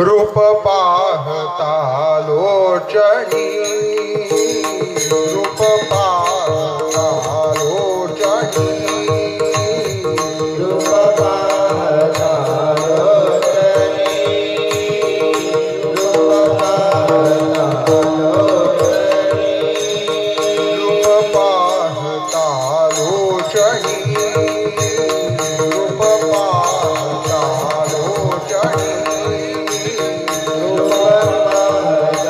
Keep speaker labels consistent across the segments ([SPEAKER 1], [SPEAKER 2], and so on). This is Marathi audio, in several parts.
[SPEAKER 1] रूप पाहता लोचनी रूप पाहता लोचनी
[SPEAKER 2] रूप पाहता लोचनी रूप पाहता लोचनी
[SPEAKER 1] रूप पाहता लोचनी रूप पाहता लोचनी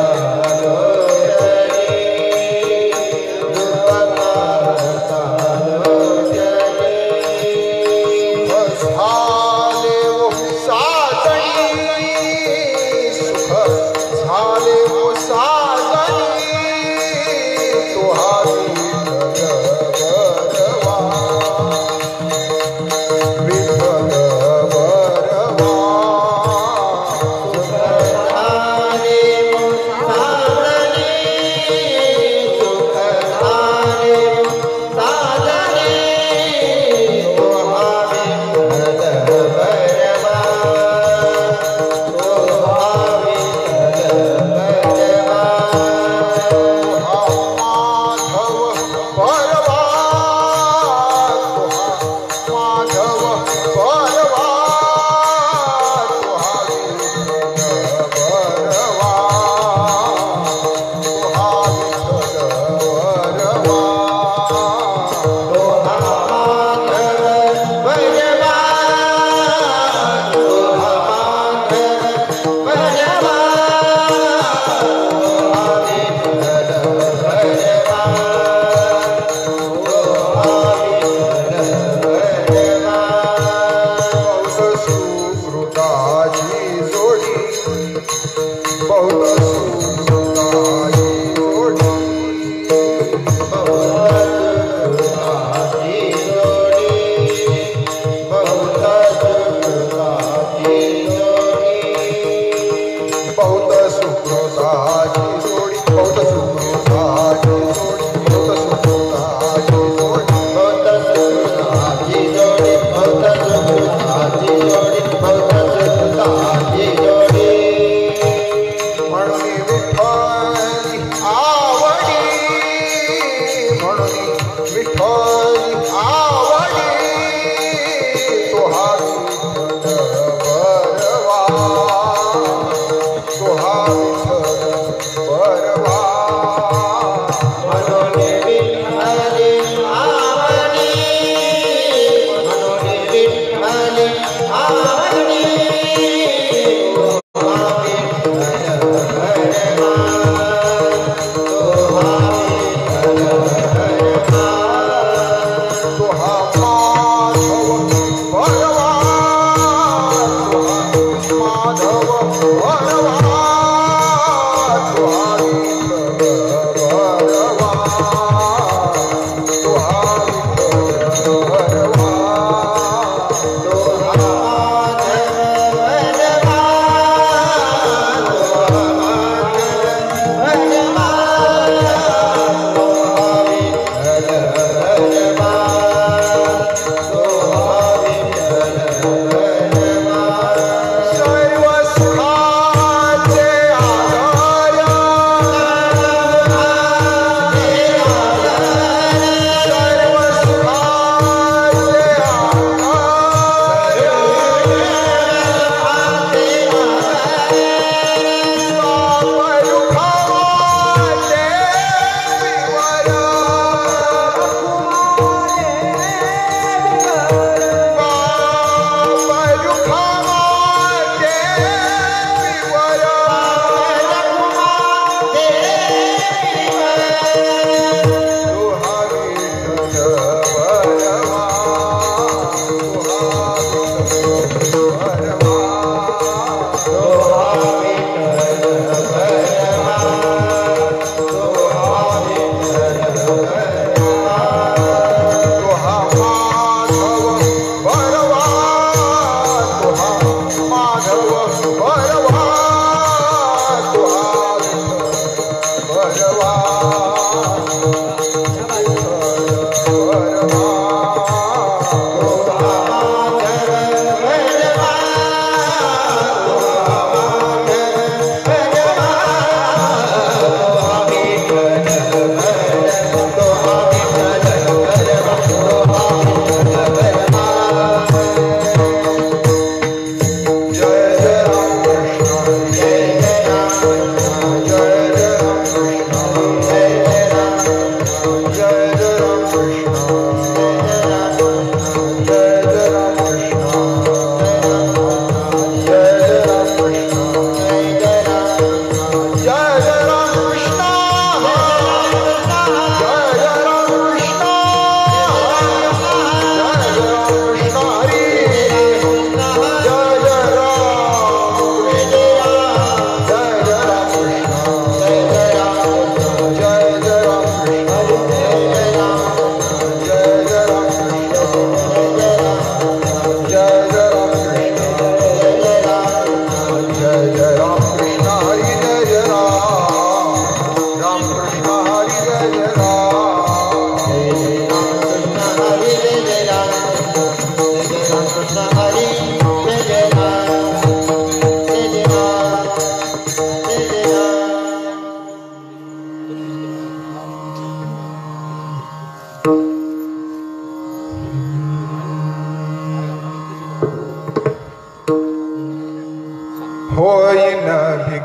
[SPEAKER 1] तो हा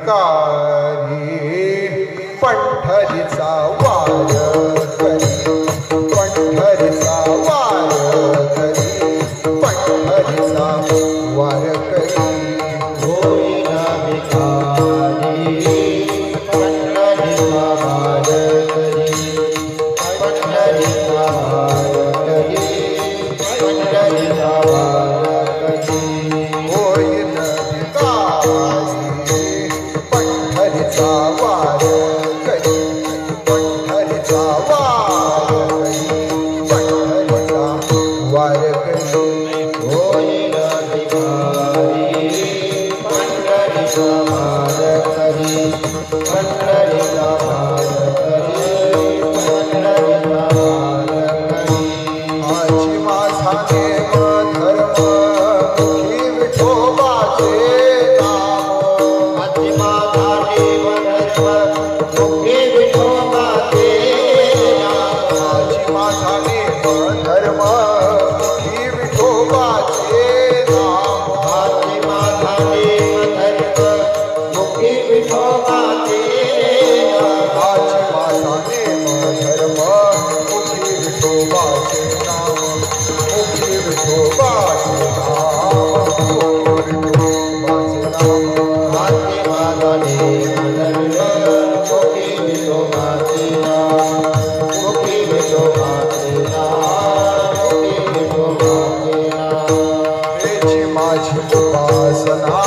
[SPEAKER 1] भिकारी पंढरीचा वार करी पंढरीचा वार करी पंढरीचा वार करी
[SPEAKER 2] होईल भिकारी पंढरीचा वार करी पंढरीचा वार करी पंढरीचा वार करी
[SPEAKER 1] होईल भिकारी पंढरीचा वार करी पंढरीचा वार करी पंढरीचा वार करी
[SPEAKER 2] होईल भिकारी पंढरीचा वार करी पंढरीचा वार करी पंढरीचा वार करी
[SPEAKER 1] माझी माझा नेम धर्म मुखी विठोबाचे नाम
[SPEAKER 2] माझी माझा देव धर्म मुखी विठोबाचे नाम
[SPEAKER 1] माझी माझा नेम धर्म मुखी विठोबाचे नाम
[SPEAKER 2] माझी माझा देव धर्म मुखी विठोबाचे नाम
[SPEAKER 1] माझी माझा नेम धर्म मुखी विठोबाचे नाम मुखी विठोबाचे नाम मुखी विठोबाचे नाम
[SPEAKER 2] माझी माझा देव धर्म मुखी विठोबाचे नाम मुखी विठोबाचे नाम मुखी विठोबाचे नाम
[SPEAKER 1] त्याची माझी उपासना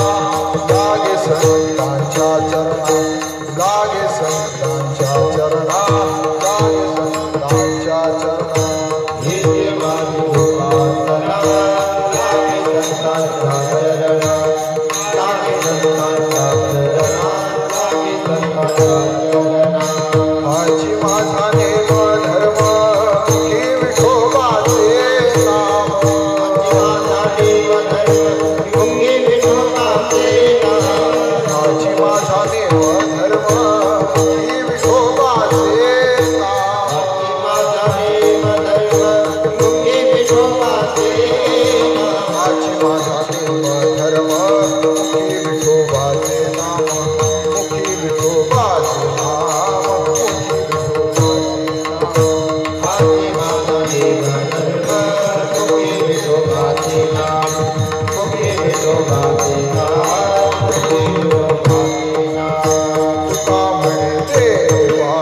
[SPEAKER 1] लागे संतांच्या चरणा लागे संतांच्या चरणा लागे संतांच्या चरणा
[SPEAKER 2] हिचे माझी उपासना लागे संतांच्या चरणा लागे संतांच्या चरणा लागे संतांच्या चरणा
[SPEAKER 1] माझी माझा नेम धर्म मुखी विठोबाचे नाम
[SPEAKER 2] माझी माझा देव धर्म मुखी विठोबाचे नाम
[SPEAKER 1] माझी माझा नेम धर्म मुखी विठोबाचे नाम
[SPEAKER 2] माझी माझा देव धर्म मुखी विठोबाचे नाम
[SPEAKER 1] माझी माझा नेम धर्म मुखी विठोबाचे नाम मुखी विठोबाचे नाम मुखी विठोबाचे नाम
[SPEAKER 2] माझी माझा देव धर्म मुखी विठोबाचे नाम मुखी
[SPEAKER 1] तुका म्हणे देवा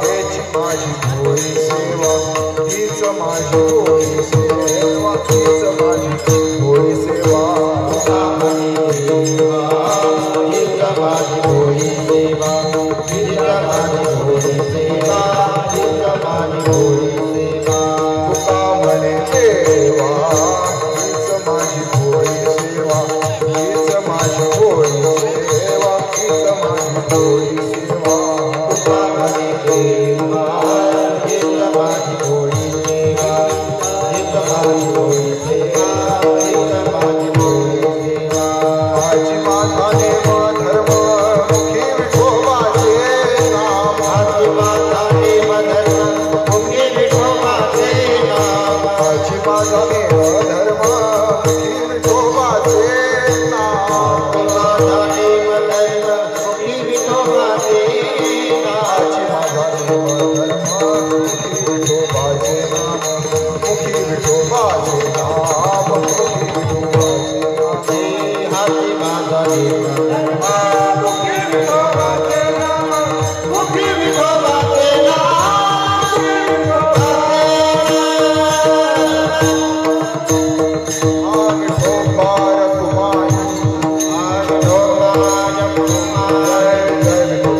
[SPEAKER 1] हीच माझी भोळी सेवा हीच माझी भोळी सेवा
[SPEAKER 2] हीच माझी भोळी सेवा
[SPEAKER 1] तुका म्हणे देवा हीच माझी भोळी सेवा हीच माझी भोळी सेवा हीच माझी भोळी सेवा
[SPEAKER 2] तुका म्हणे देवा हीच माझी भोळी सेवा हीच माझी भोळी सेवा हीच माझी भोळी सेवा
[SPEAKER 1] माझी माझा नेम धर्म मुखी विठोबाचे नाम
[SPEAKER 2] माझी माझा देव धर्म मुखी विठोबाचे नाम
[SPEAKER 1] माझी माझा नेम धर्म मुखी विठोबाचे नाम
[SPEAKER 2] माझा देव धर्म मुखी विठोबाचे नाम
[SPEAKER 1] माझी माझा नेम धर्म मुखी विठोबाचे नाम मुखी विठोबाचे नाम मुखी विठोबाचे नाम
[SPEAKER 2] हाती माझा देव धर्म मुखी विठोबाचे नाम मुखी विठोबाचे नाम
[SPEAKER 1] विठोबा रखुमाई
[SPEAKER 2] विठोबा
[SPEAKER 1] जय जय विठोबा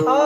[SPEAKER 3] आ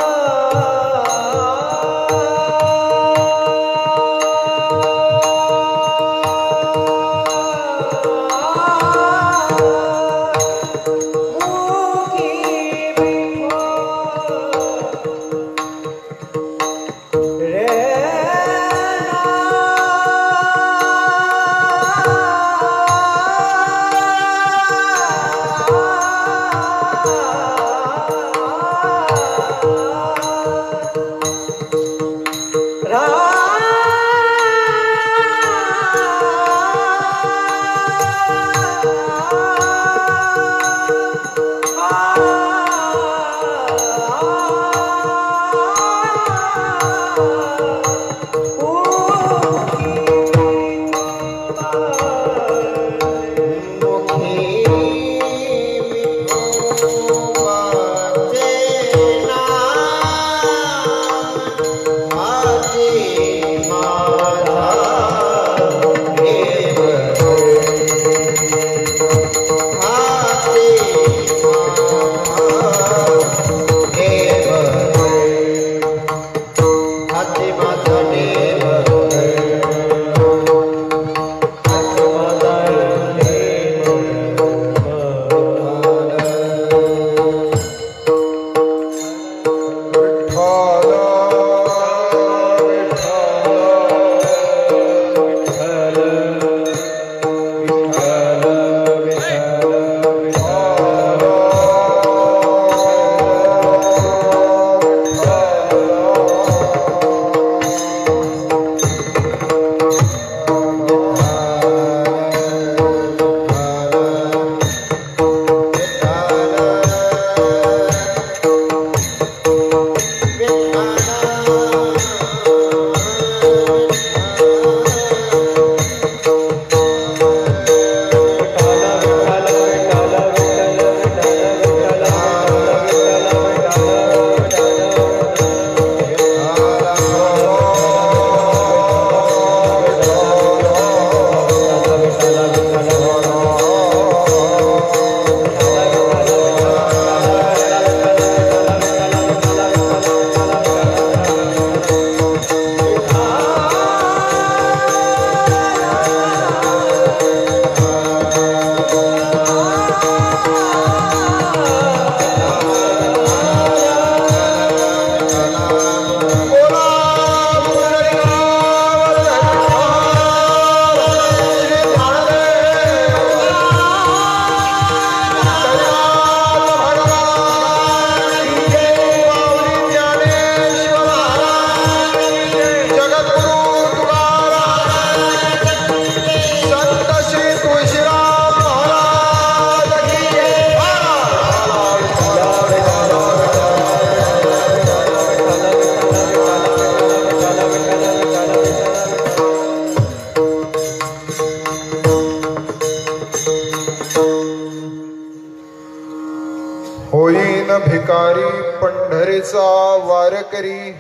[SPEAKER 1] पंढरीचा वारकरी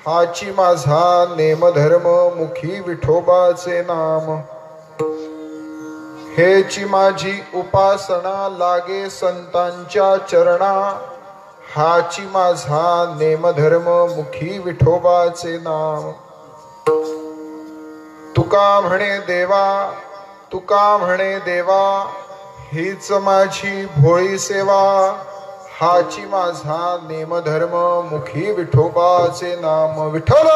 [SPEAKER 1] हाची माझा नेमधर्म मुखी विठोबाचे नाम हेची माझी उपासना लागे संतांच्या चरणा हाची माझा नेमधर्म मुखी विठोबाचे नाम तुका म्हणे देवा हीच माझी भोळी सेवा हाची माझा नेमधर्म मुखी विठोबाचे नाम विठ्ठल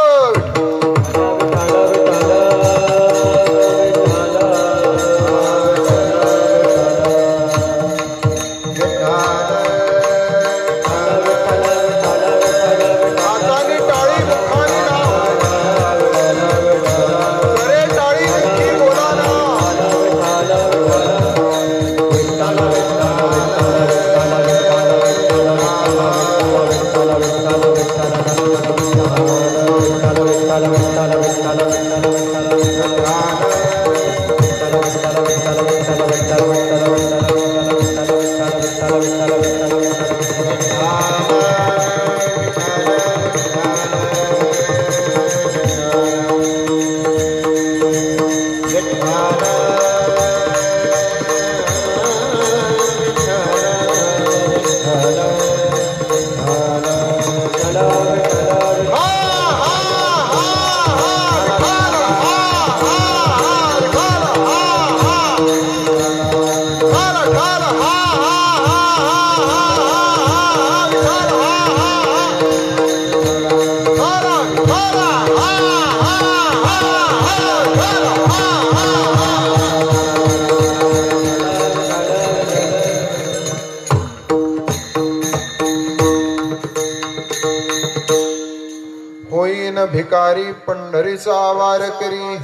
[SPEAKER 1] भिकारी पंढरीचा वारकरी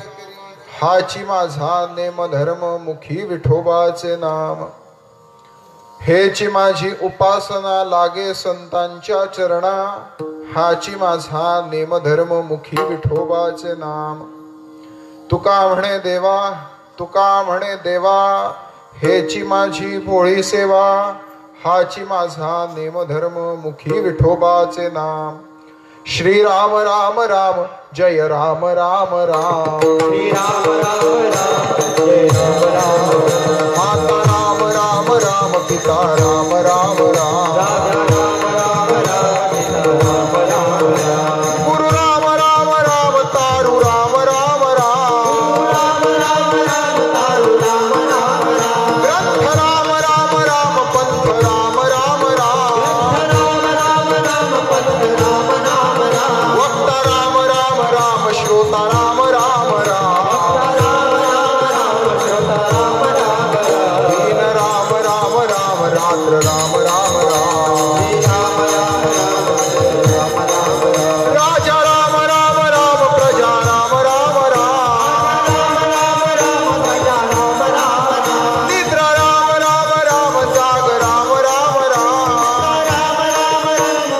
[SPEAKER 1] हाची माझा नेमधर्म मुखी विठोबाचे नाम हेची माझी उपासना लागे संतांच्या चरणा हाची माझा नेमधर्म मुखी विठोबाचे नाम तुका म्हणे देवा हेची माझी भोळी सेवा हाची माझा नेमधर्म मुखी विठोबाचे नाम श्री राम राम राम जय राम राम राम
[SPEAKER 2] श्री राम राम राम जय राम राम
[SPEAKER 1] माता राम राम राम पिता राम राम राम
[SPEAKER 2] राजा राम राम राम पिता राम राम राम
[SPEAKER 1] गुरु राम राम राम तारू राम राम राम
[SPEAKER 2] राम राम राम तारू राम राम राम
[SPEAKER 1] ग्रंथ राम राम राम पंथ राम राम राम
[SPEAKER 2] राम राम राम पंथ राम राम राम
[SPEAKER 1] वक्ता राम राम राम श्रोता राम राम राम
[SPEAKER 2] राम राम राम श्रोता राम राम राम
[SPEAKER 1] दीन राम राम राम रात्र राम राम राम
[SPEAKER 2] श्री राम राम राम जय राम राम राम
[SPEAKER 1] राजा राम राम राम प्रजा राम राम राम
[SPEAKER 2] राम राम प्रजा राम राम राम
[SPEAKER 1] निद्रा राम राम राम जाग राम राम राम
[SPEAKER 2] राम राम राम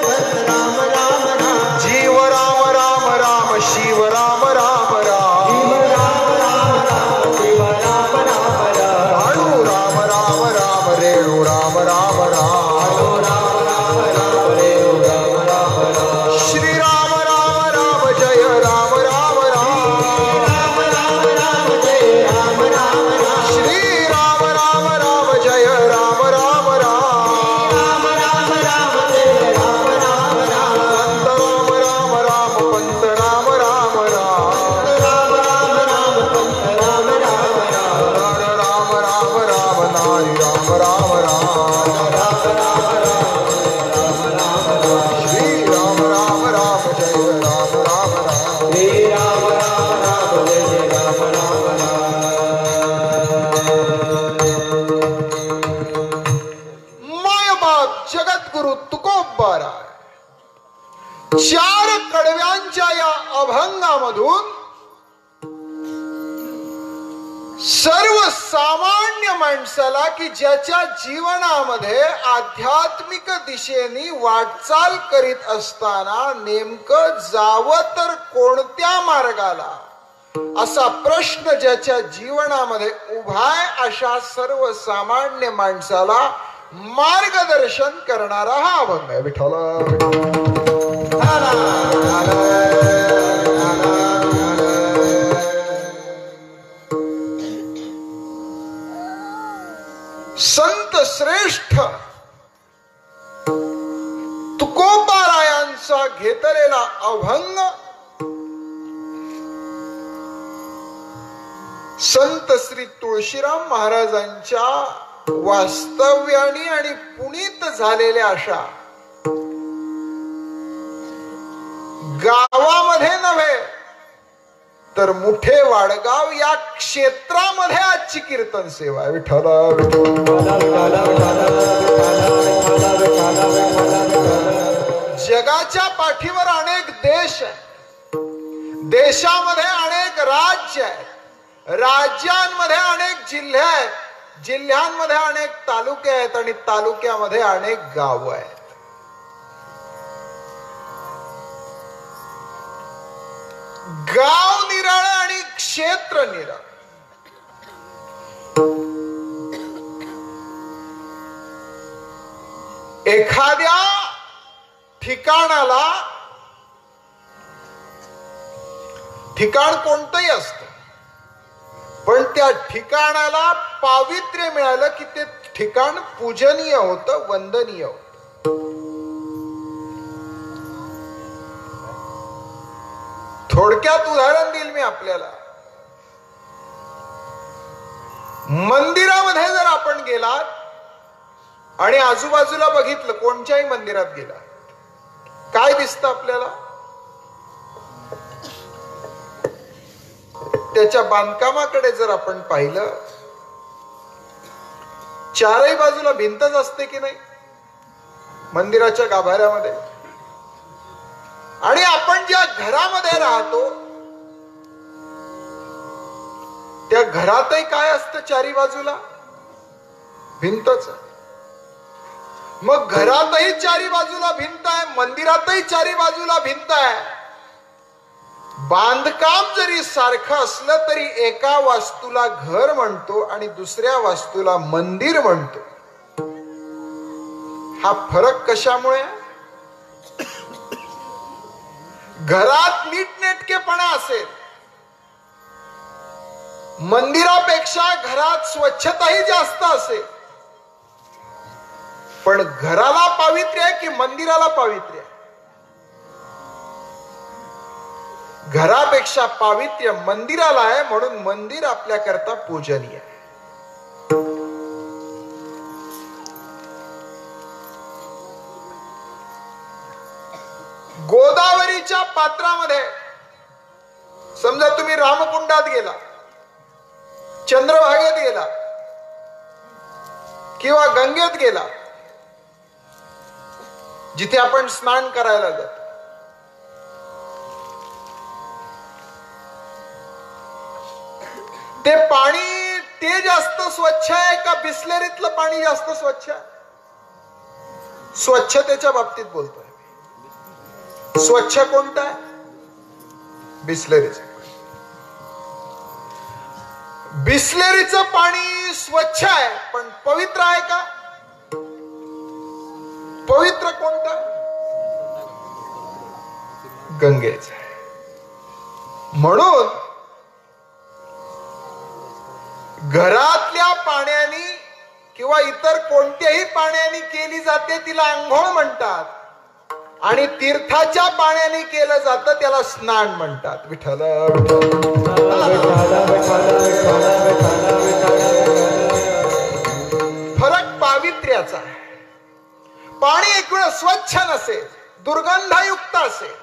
[SPEAKER 2] भक्त राम राम राम
[SPEAKER 1] जीव राम राम राम शिव राम राम राम
[SPEAKER 2] शिव राम राम राम शिव राम राम राम
[SPEAKER 1] भाणू राम राम राम रेणू राम राम राम
[SPEAKER 2] राम राम राम रेणु राम राम राम
[SPEAKER 1] श्री राम राम राम जय राम राम राम
[SPEAKER 2] राम राम राम जय राम राम राम
[SPEAKER 1] श्री राम राम राम जय राम राम राम
[SPEAKER 2] राम राम राम जय राम राम राम
[SPEAKER 1] संत राम राम राम पंत राम राम राम
[SPEAKER 2] राम राम राम पंथ राम राम राम
[SPEAKER 1] नर राम राम राम नारी राम राम राम
[SPEAKER 2] राम राम राम राम राम राम
[SPEAKER 1] श्री राम राम राम जय राम राम राम
[SPEAKER 2] श्री राम राम राम जय राम राम राम
[SPEAKER 1] माय बाप जगद्गुरु तुकोबारा चार कडव्यांच्या या अभंगामधून सर्वसामान्य माणसाला की ज्याच्या जीवनामध्ये आध्यात्मिक दिशेने वाटचाल करीत असताना नेमकं जावं तर कोणत्या मार्गाला असा प्रश्न ज्याच्या जीवनामध्ये उभाय अशा सर्वसामान्य माणसाला मार्गदर्शन करणारा हा अभंग आहे विठ्ठल घेतलेला अभंग संत श्री तुळशीराम महाराजांच्या वास्तव्याने आणि पुनीत झालेल्या अशा गावामध्ये नव्हे तर मुठे वाडगाव या क्षेत्रामध्ये आजची कीर्तन सेवा आहे. विठ्ठल जगाच्या पाठीवर अनेक देश आहेत, देशामध्ये अनेक राज्य आहेत, राज्यांमध्ये अनेक जिल्हे आहेत, जिल्ह्यांमध्ये अनेक तालुके आहेत आणि तालुक्यामध्ये अनेक गाव आहेत. गाव निराळ आणि क्षेत्र निराळ. एखाद्या ठिकाणाला ठिकाण कोणतंही असतं, पण त्या ठिकाणाला पावित्र्य मिळालं की ते ठिकाण पूजनीय होतं, वंदनीय होतं. थोडक्यात उदाहरण देईल मी आपल्याला. मंदिरामध्ये जर आपण गेलात आणि आजूबाजूला बघितलं, कोणत्याही मंदिरात गेला, काय दिसतं आपल्याला? त्याच्या बांधकामाकडे जर आपण पाहिलं, चारही बाजूला भिंतच असते की नाही मंदिराच्या गाभाऱ्यामध्ये. आणि आपण ज्या घरामध्ये राहतो त्या घरातही काय असतं? चारी बाजूला भिंतच. मग घरातही चारी बाजूला भिंत आहे, मंदिरातही चारी बाजूला भिंत आहे. बांधकाम जरी सारखं असलं तरी एका वास्तूला घर म्हणतो आणि दुसऱ्या वास्तूला मंदिर म्हणतो. हा फरक कशामुळे? घरात नीटनेटकेपणा असेल, मंदिरापेक्षा घरात स्वच्छताही जास्त असेल, पण घराला पावित्र्य आहे की मंदिराला पावित्र्य आहे? घरापेक्षा पावित्र्य मंदिराला आहे, म्हणून मंदिर आपल्याकरता पूजनीय आहे. गोदावरीच्या पात्रामध्ये समजा तुम्ही रामकुंडात गेला, चंद्रभागेत गेला किंवा गंगेत गेला, जिथे आपण स्नान करायला जातो, ते पाणी ते जास्त स्वच्छ आहे का बिस्लेरीतलं पाणी जास्त स्वच्छ आहे? स्वच्छतेच्या बाबतीत बोलतोय. स्वच्छ कोणतं आहे? बिस्लेरीचं. बिस्लेरीचं पाणी स्वच्छ आहे, पण पवित्र आहे का? पवित्र कोणतं? गंगेचं आहे. म्हणून घरातल्या पाण्याने किंवा इतर कोणत्याही पाण्याने केली जाते तिला आंघोळ म्हणतात, आणि तीर्थाच्या पाण्याने केलं जातं त्याला स्नान म्हणतात. विठ्ठल फरक पावित्र्याचा आहे. पाणी एक वेळ स्वच्छ नसेल, दुर्गंधयुक्त असेल,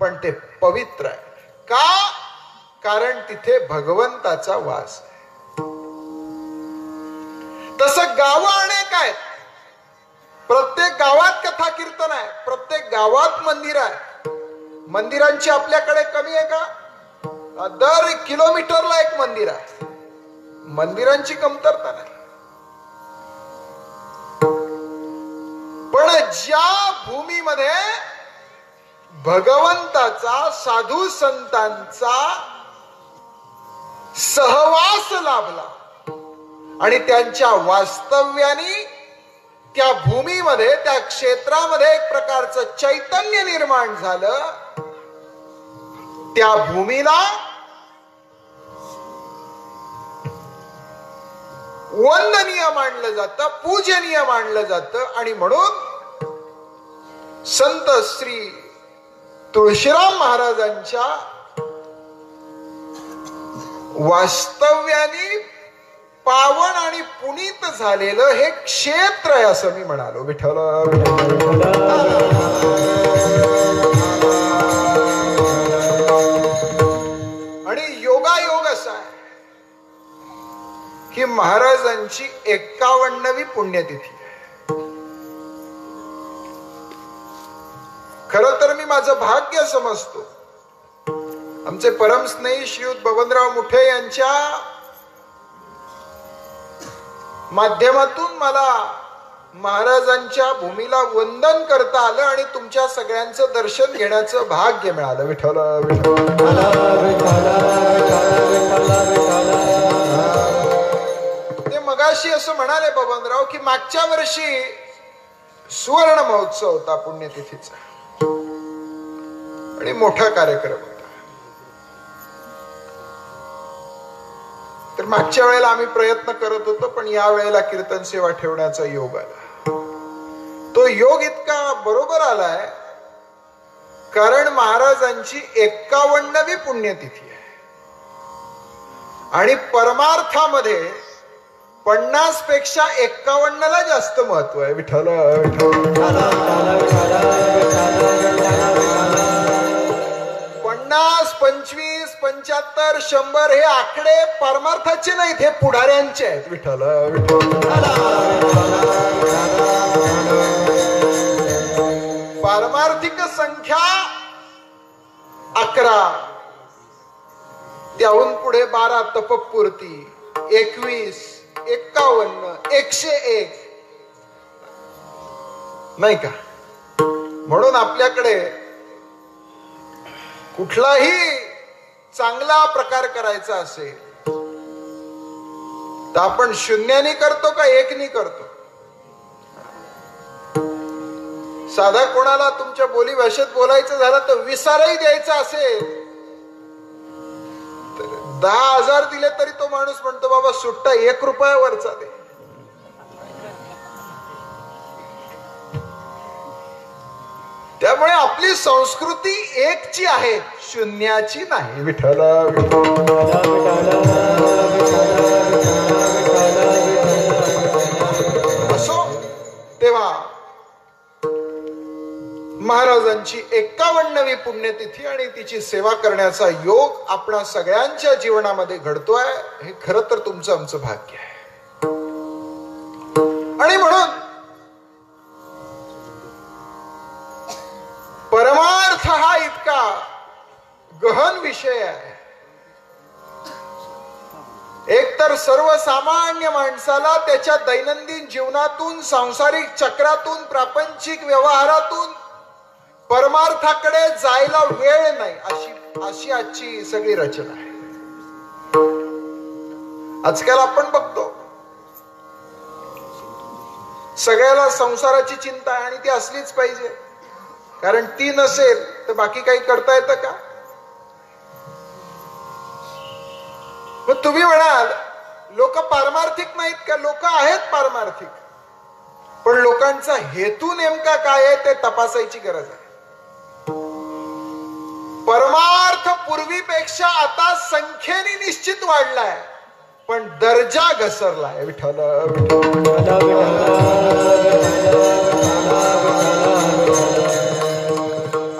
[SPEAKER 1] पण ते पवित्र आहे. का? कारण तिथे भगवंताचा वास आहे. तसं गावं अनेक आहेत, प्रत्येक गावात कथा कीर्तन आहे, प्रत्येक गावात मंदिर आहे. मंदिरांची आपल्याकडे कमी आहे का? दर किलोमीटरला एक मंदिर आहे. मंदिरांची कमतरता नाही. पण ज्या भूमीमध्ये भगवंताचा, साधू संतांचा सहवास लाभला आणि त्यांच्या वास्तव्याने त्या भूमीमध्ये, त्या क्षेत्रामध्ये एक प्रकारचं चैतन्य निर्माण झालं, त्या भूमीला वंदनीय मानलं जातं, पूजनीय मानलं जातं. आणि म्हणून संत श्री तुळशीराम महाराजांच्या वास्तव्याने पावन आणि पुनीत झालेलं हे क्षेत्र आहे असं मी म्हणालो. विठ्ठल आणि योगायोग असा आहे की महाराजांची 51वी पुण्यतिथी आहे. खरं तर मी माझं भाग्य समजतो, आमचे परमस्नेही श्रीयुत बबनराव मुठे यांच्या माध्यमातून मला महाराजांच्या भूमीला वंदन करता आलं आणि तुमच्या सगळ्यांचं दर्शन घेण्याचं भाग्य मिळालं. विठ्ठल ते मगाशी असं म्हणाले बबनराव की मागच्या वर्षी सुवर्ण महोत्सव होता पुण्यतिथीचा आणि मोठा कार्यक्रम होता. तर मागच्या वेळेला आम्ही प्रयत्न करत होतो, पण या वेळेला कीर्तन सेवा ठेवण्याचा योग आला. तो योग इतका बरोबर आलाय कारण महाराजांची 51वी पुण्यतिथी आहे आणि परमार्थामध्ये 50 पेक्षा 51ला जास्त महत्व आहे. विठ्ठल 50, 25, 75, 100 हे आकडे परमार्थाचे नाहीत, हे पुढाऱ्यांचे आहेत. विठ्ठल पारमार्थिक संख्या 11, त्याहून पुढे 12 तपपूर्ती, 21, 51, 101 नाही का. म्हणून आपल्याकडे कुठलाही चांगला प्रकार करायचा असेल तर आपण 0नी करतो का 1नी करतो. साधा कोणाला तुमच्या बोली भाषेत बोलायचं झालं तर विसारही द्यायचा असेल तर 10,000 दिले तरी तो माणूस म्हणतो बाबा सुट्टा 1 रुपयावरचा दे. त्यामुळे आपली संस्कृती 1ची आहे, 0ची नाही. विठ्ठल असो. तेव्हा महाराजांची 51वी पुण्यतिथी आणि तिची सेवा करण्याचा योग आपणा सगळ्यांच्या जीवनामध्ये घडतोय, हे खरं तर तुमचं आमचं भाग्य आहे. आणि म्हणून परमार्थ हा इतका गहन विषय आहे. एकतर सर्वसामान्य माणसाला त्याच्या दैनंदिन जीवनातून, सांसारिक चक्रातून, प्रापंचिक व्यवहारातून परमार्थाकडे जायला वेळ नाही, अशी आजची सगळी रचना आहे. आजकाल आपण बघतो सगळ्याला संसाराची चिंता आहे आणि ती असलीच पाहिजे, कारण ती नसेल तर बाकी काही करता येतं का. मग तुम्ही म्हणाल लोक पारमार्थिक नाहीत का. लोक आहेत पारमार्थिक, पण लोकांचा हेतू नेमका काय आहे ते तपासायची गरज आहे. परमार्थ पूर्वीपेक्षा आता संख्येने निश्चित वाढलाय, पण दर्जा घसरलाय. विठ्ठल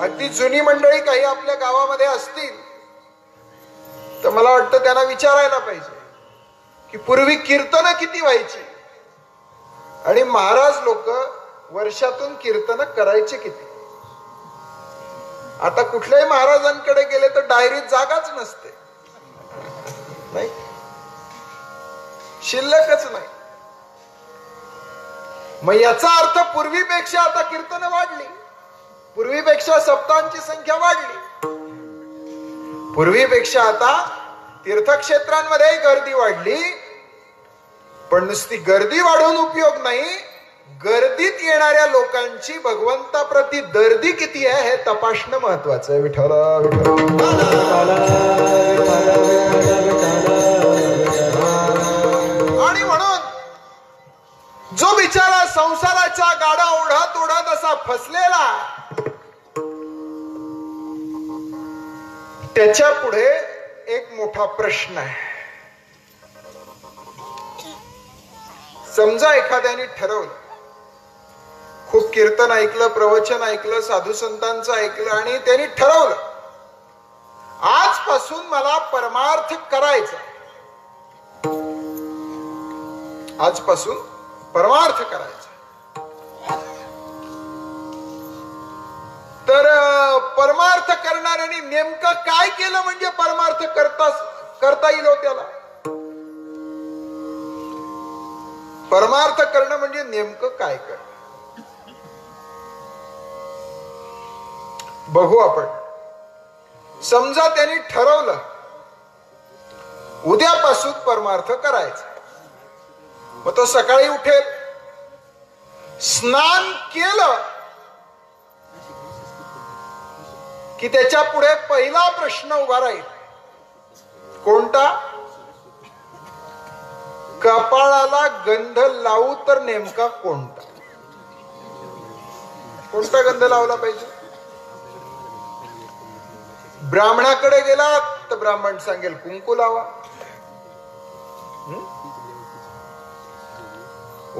[SPEAKER 1] अगदी जुनी मंडळी काही आपल्या गावामध्ये असतील तर मला वाटतं त्यांना विचारायला पाहिजे की पूर्वी कीर्तन किती व्हायची आणि महाराज लोक वर्षातून कीर्तन करायचे किती. आता कुठल्याही महाराजांकडे गेले तर डायरीत जागाच नसते, नाही, शिल्लकच नाही. मग याचा अर्थ पूर्वीपेक्षा आता कीर्तन वाढली, पूर्वीपेक्षा सप्ताहांची संख्या वाढली, पूर्वीपेक्षा आता तीर्थक्षेत्रांमध्ये गर्दी वाढली. पण नुसती गर्दी वाढवून उपयोग नाही, गर्दीत येणाऱ्या लोकांची भगवंताप्रती दर्दी किती आहे हे तपासणं महत्वाचं आहे. विठ्ठल आणि म्हणून जो बिचारा संसाराच्या गाडा ओढत ओढत असा फसलेला त्याच्या पुढे एक मोठा प्रश्न आहे. समजा एखाद्याने ठरवलं, खूप कीर्तन ऐकलं, प्रवचन ऐकलं, साधू संतांचं ऐकलं आणि त्यांनी ठरवलं आजपासून मला परमार्थ करायचा, आजपासून परमार्थ करायचा. तर परमार्थ करणाऱ्यांनी नेमकं काय केलं म्हणजे परमार्थ करता येईल त्याला? परमार्थ करणं म्हणजे नेमकं काय करणं बघू आपण. समजा त्यांनी ठरवलं उद्यापासून परमार्थ करायचा. मग तो सकाळी उठेल, स्नान केलं की त्याच्या पुढे पहिला प्रश्न उभा राहील. कोणता? कपाळाला गंध लावू तर नेमका कोणता? कोणता गंध लावला पाहिजे? ब्राह्मणाकडे गेला तर ब्राह्मण सांगेल कुंकू लावा.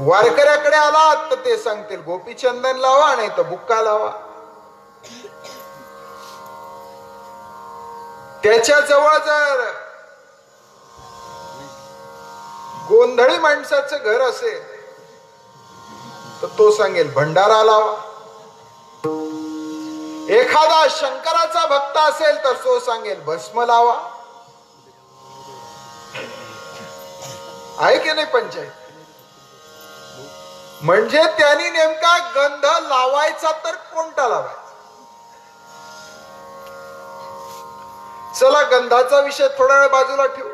[SPEAKER 1] वारकऱ्याकडे आला तर ते सांगतील गोपीचंदन लावा, नाही तर बुक्का लावा. त्याच्या जवळ जर गोंधळी माणसाचं घर असेल तर तो सांगेल भंडारा लावा. एखादा शंकराचा भक्त असेल तर तो सांगेल भस्म लावा. आहे की नाही पंचायत? म्हणजे त्यांनी नेमका गंध लावायचा तर कोणता लावायचा? चला गंधाचा विषय थोडा वेळ बाजूला ठेवू.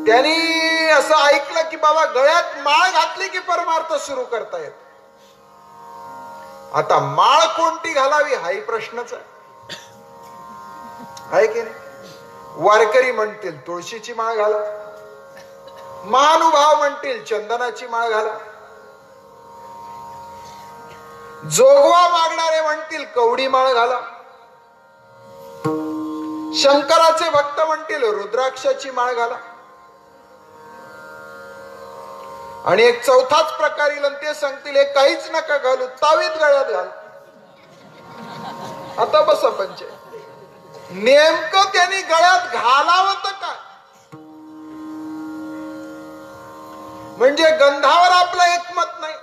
[SPEAKER 1] त्यांनी असं ऐकलं की बाबा गळ्यात माळ घातली की परमार्थ सुरू करता येत. आता माळ कोणती घालावी हाही प्रश्नच आहे की नाही? वारकरी म्हणतील तुळशीची माळ घाला, महानुभाव म्हणतील चंदनाची माळ घाला, जोगवा मागणारे म्हणतील कवडी माळ घाला, शंकराचे भक्त म्हणतील रुद्राक्षाची माळ घाला, आणि एक चौथाच प्रकार येईल ते सांगतील हे काहीच नका घालू, तावीत गळ्यात घाल. आता बसा पंचायत. नेमकं त्यांनी गळ्यात घालावं तर काय? म्हणजे गंधावर आपलं एकमत नाही,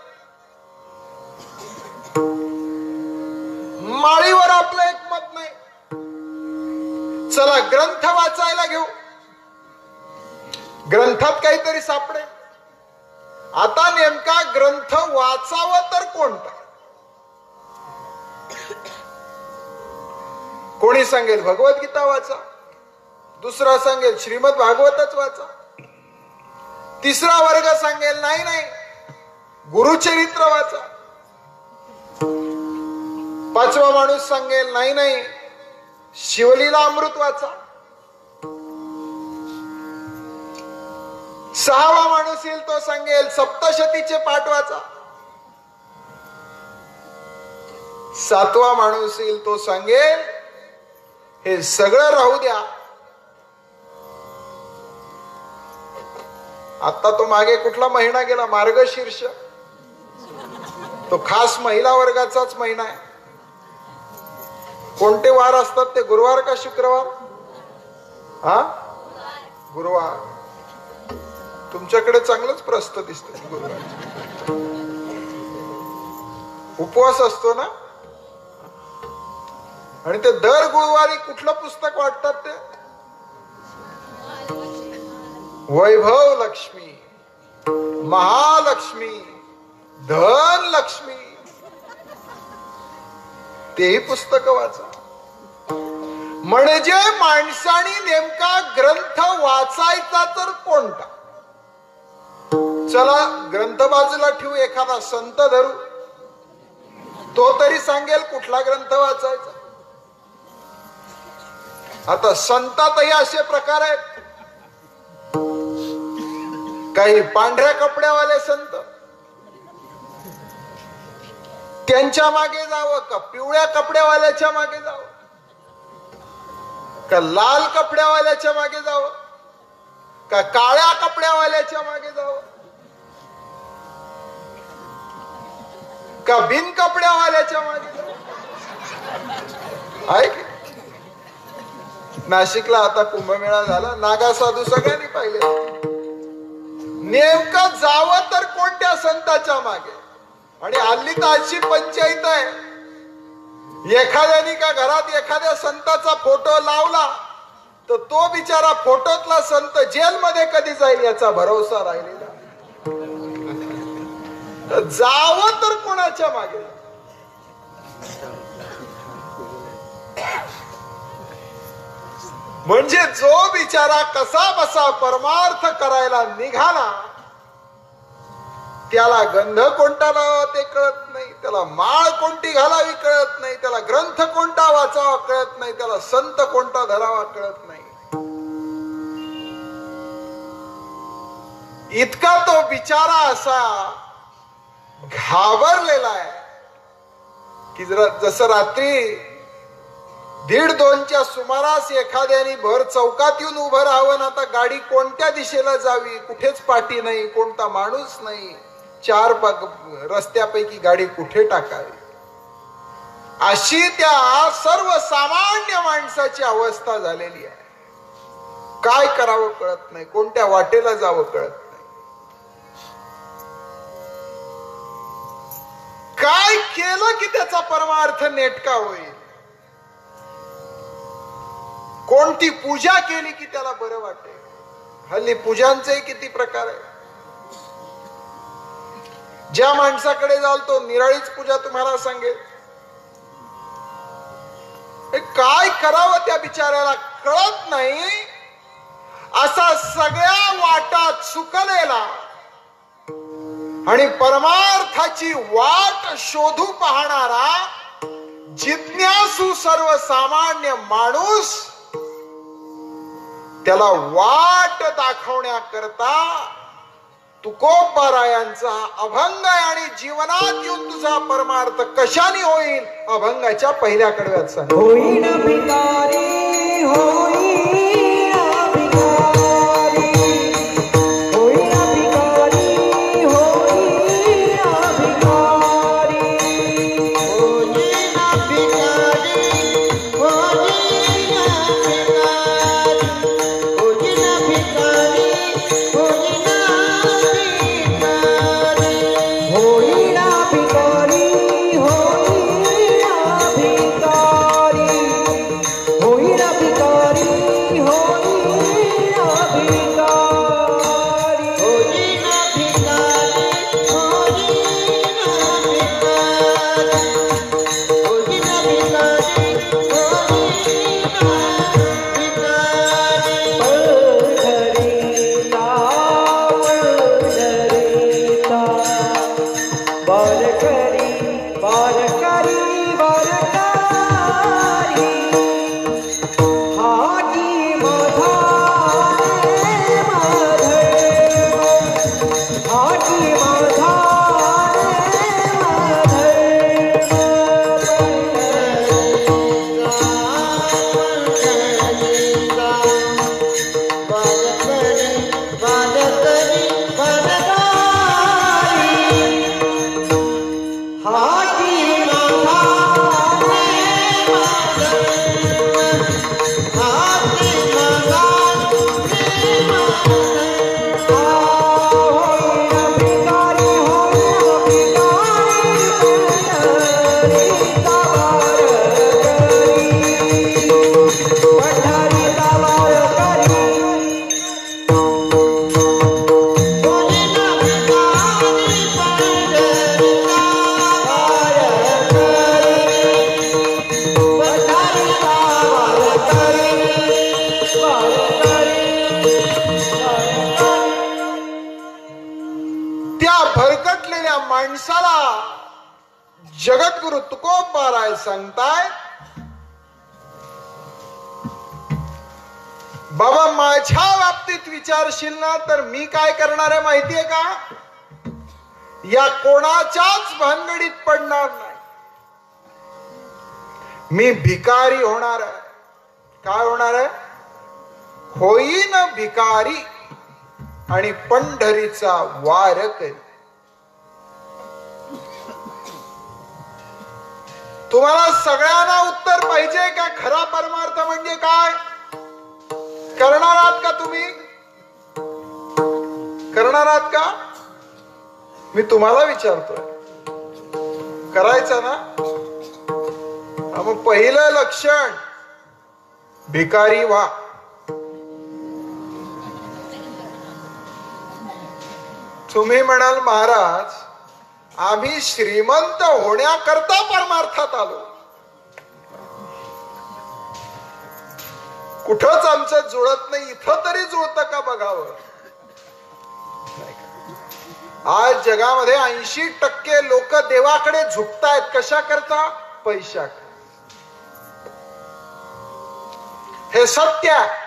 [SPEAKER 1] माळीवर आपलं एकमत नाही. चला ग्रंथ वाचायला घेऊ, ग्रंथात काहीतरी सापडेल. आता नेमका ग्रंथ वाचावं तर कोणता? कोणी सांगेल भगवद्गीता वाचा, दुसरा सांगेल श्रीमद भागवतच वाचा, तिसरा वर्ग सांगेल नाही नाही गुरुचरित्र वाचा, पाचवा माणूस सांगेल नाही नाही शिवलीला अमृत वाचा, सहावा माणूस येईल तो सांगेल सप्तशतीचे पाठ वाचा, सातवा माणूस येईल तो सांगेल हे सगळं राहू द्या. आता तो मागे कुठला महिना गेला? मार्गशीर्ष. तो खास महिला वर्गाचाच महिना आहे. कोणते वार असतात ते? गुरुवार का शुक्रवार? हा, गुरुवार. तुमच्याकडे चांगलंच प्रस्त दिसत. गुरुवार उपवास असतो ना. आणि ते दर गुरुवारी कुठलं पुस्तक वाटतात ते? वैभव लक्ष्मी, महालक्ष्मी, धन लक्ष्मी, तेही पुस्तक वाचा. म्हणजे माणसाने नेमका ग्रंथ वाचायचा तर कोणता? चला ग्रंथ बाजूला ठेवू, एखादा संत धरू, तो तरी सांगेल कुठला ग्रंथ वाचायचा. आता संतातही असे प्रकार आहेत. काही पांढऱ्या कपड्यावाले संत, त्यांच्या मागे जावं का पिवळ्या कपड्यावाल्याच्या मागे जावं? का लाल कपड्यावाल्याच्या मागे जावं, का काळ्या कपड्यावाल्याच्या मागे जावं, का बिन कपड्यावाल्याच्या मागे जावं? आहे की? नाशिकला आता कुंभमेळा झाला, नागा साधू सगळ्यांनी पाहिले. नेमकं जावं तर कोणत्या संताच्या मागे? आणि हल्ली तर अशी पंचायत आहे, एखाद्याने का घरात एखाद्या संताचा फोटो लावला तर तो बिचारा फोटोतला संत जेलमध्ये कधी जाईल याचा भरोसा राहिलेला. जावं तर कोणाच्या मागे? म्हणजे जो बिचारा कसा बसा परमार्थ करायला निघाला, त्याला गंध कोणता लावा ते कळत नाही, त्याला माळ कोणती घालावी कळत नाही, त्याला ग्रंथ कोणता वाचावा कळत नाही, त्याला संत कोणता धरावा कळत नाही. इतका तो बिचारा असा घाबरलेला आहे की जसं रात्री 1:30-2च्या सुमारास एखाद्याने भर चौकात येऊन उभं राहावं, आता गाडी कोणत्या दिशेला जावी, कुठेच पाठी नाही, कोणता माणूस नाही, 4 रस्त्यापैकी गाडी कुठे टाकावी, अशी त्या सर्वसामान्य माणसाची अवस्था झालेली आहे. काय करावं कळत नाही, कोणत्या वाटेला जावं कळत नाही. काय केलं की त्याचा परमार्थ नेटका होईल, कोणती पूजा केली की त्याला बरं वाटेल. हल्ली पूजांचे किती प्रकार आहे. ज्या माणसाकडे जाल तो निराळीच पूजा तुम्हाला सांगेल. काय करावं त्या बिचाऱ्याला कळत नाही. असा सगळ्या वाटा चुकलेला आणि परमार्थाची वाट शोधू पाहणारा जिज्ञासू सर्वसामान्य माणूस, त्याला वाट दाखवण्याकरता तुकोबारायांचा अभंग आहे. आणि जीवनात येऊन तुझा परमार्थ कशाने होईल, अभंगाच्या पहिल्या कडव्यात सांग.
[SPEAKER 2] होईना भिकारी, होईना भिकारी, होईना भिकारी, होईना भिकारी, होईना भिकारी, होईना भिकारी, होईना भिकारी, होईना भिकारी, होईना भिकारी, होईना भिकारी, होईना
[SPEAKER 1] माणसाला जगद्गुरु तुकोबाराय सांगताय, बाबा माझ्या बाबतीत विचारशील ना तर मी काय करणार आहे माहितीये का? या कोणाच्याच भानगडीत पडणार नाही. मी भिकारी होणार आहे. काय होणार आहे? होईन भिकारी आणि पंढरीचा वार करी. तुम्हाला सगळ्यांना उत्तर पाहिजे का? खरा परमार्थ म्हणजे काय? करणार आहात का तुम्ही? करणार आहात का? मी तुम्हाला विचारतोय, करायचं ना? मग पहिलं लक्षण भिकारी व्हा. तुम्ही म्हणाल महाराज आम्ही श्रीमंत होण्याकरता परमार्थात आलो, कुठंच आमचं जुळत नाही, इथं तरी जुळतं का बघावं. आज जगामध्ये 80% लोक देवाकडे झुकतायत. कशा करता? पैशाकडे. हे सत्य आहे.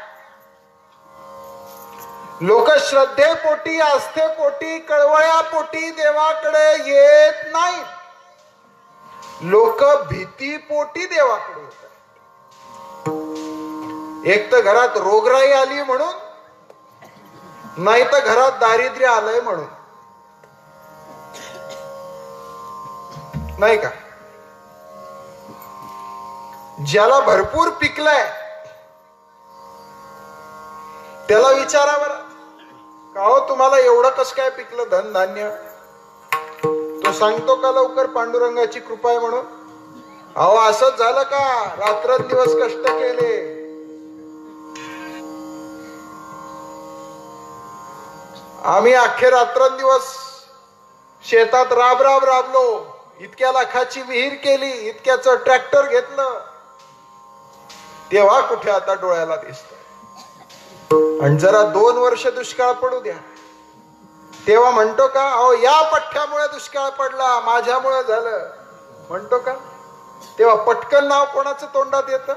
[SPEAKER 1] लोक श्रद्धेपोटी, आस्थेपोटी, कळवळ्यापोटी देवाकडे येत नाहीत. लोक भीतीपोटी देवाकडे येतात. एक तर घरात रोगराई आली म्हणून, नाही तर घरात दारिद्र्य आलंय म्हणून, नाही का? ज्याला भरपूर पिकलंय त्याला विचारा बरं, का हो तुम्हाला एवढं कसं काय पिकलं धनधान्य? तो सांगतो का लवकर पांडुरंगाची कृपा आहे म्हणून? अहो असंच झालं का? रात्रंदिवस कष्ट केले, आम्ही अख्खे रात्रंदिवस शेतात राबलो, इतक्या लाखाची विहीर केली, इतक्याचं ट्रॅक्टर घेतलं, तेव्हा कुठे आता डोळ्याला दिसत. आणि जरा 2 वर्ष दुष्काळ पडू द्या, तेव्हा म्हणतो का अहो या पठ्ठ्यामुळे दुष्काळ पडला, माझ्यामुळे झालं म्हणतो का? तेव्हा पटकन नाव कोणाचं तोंडात येतं?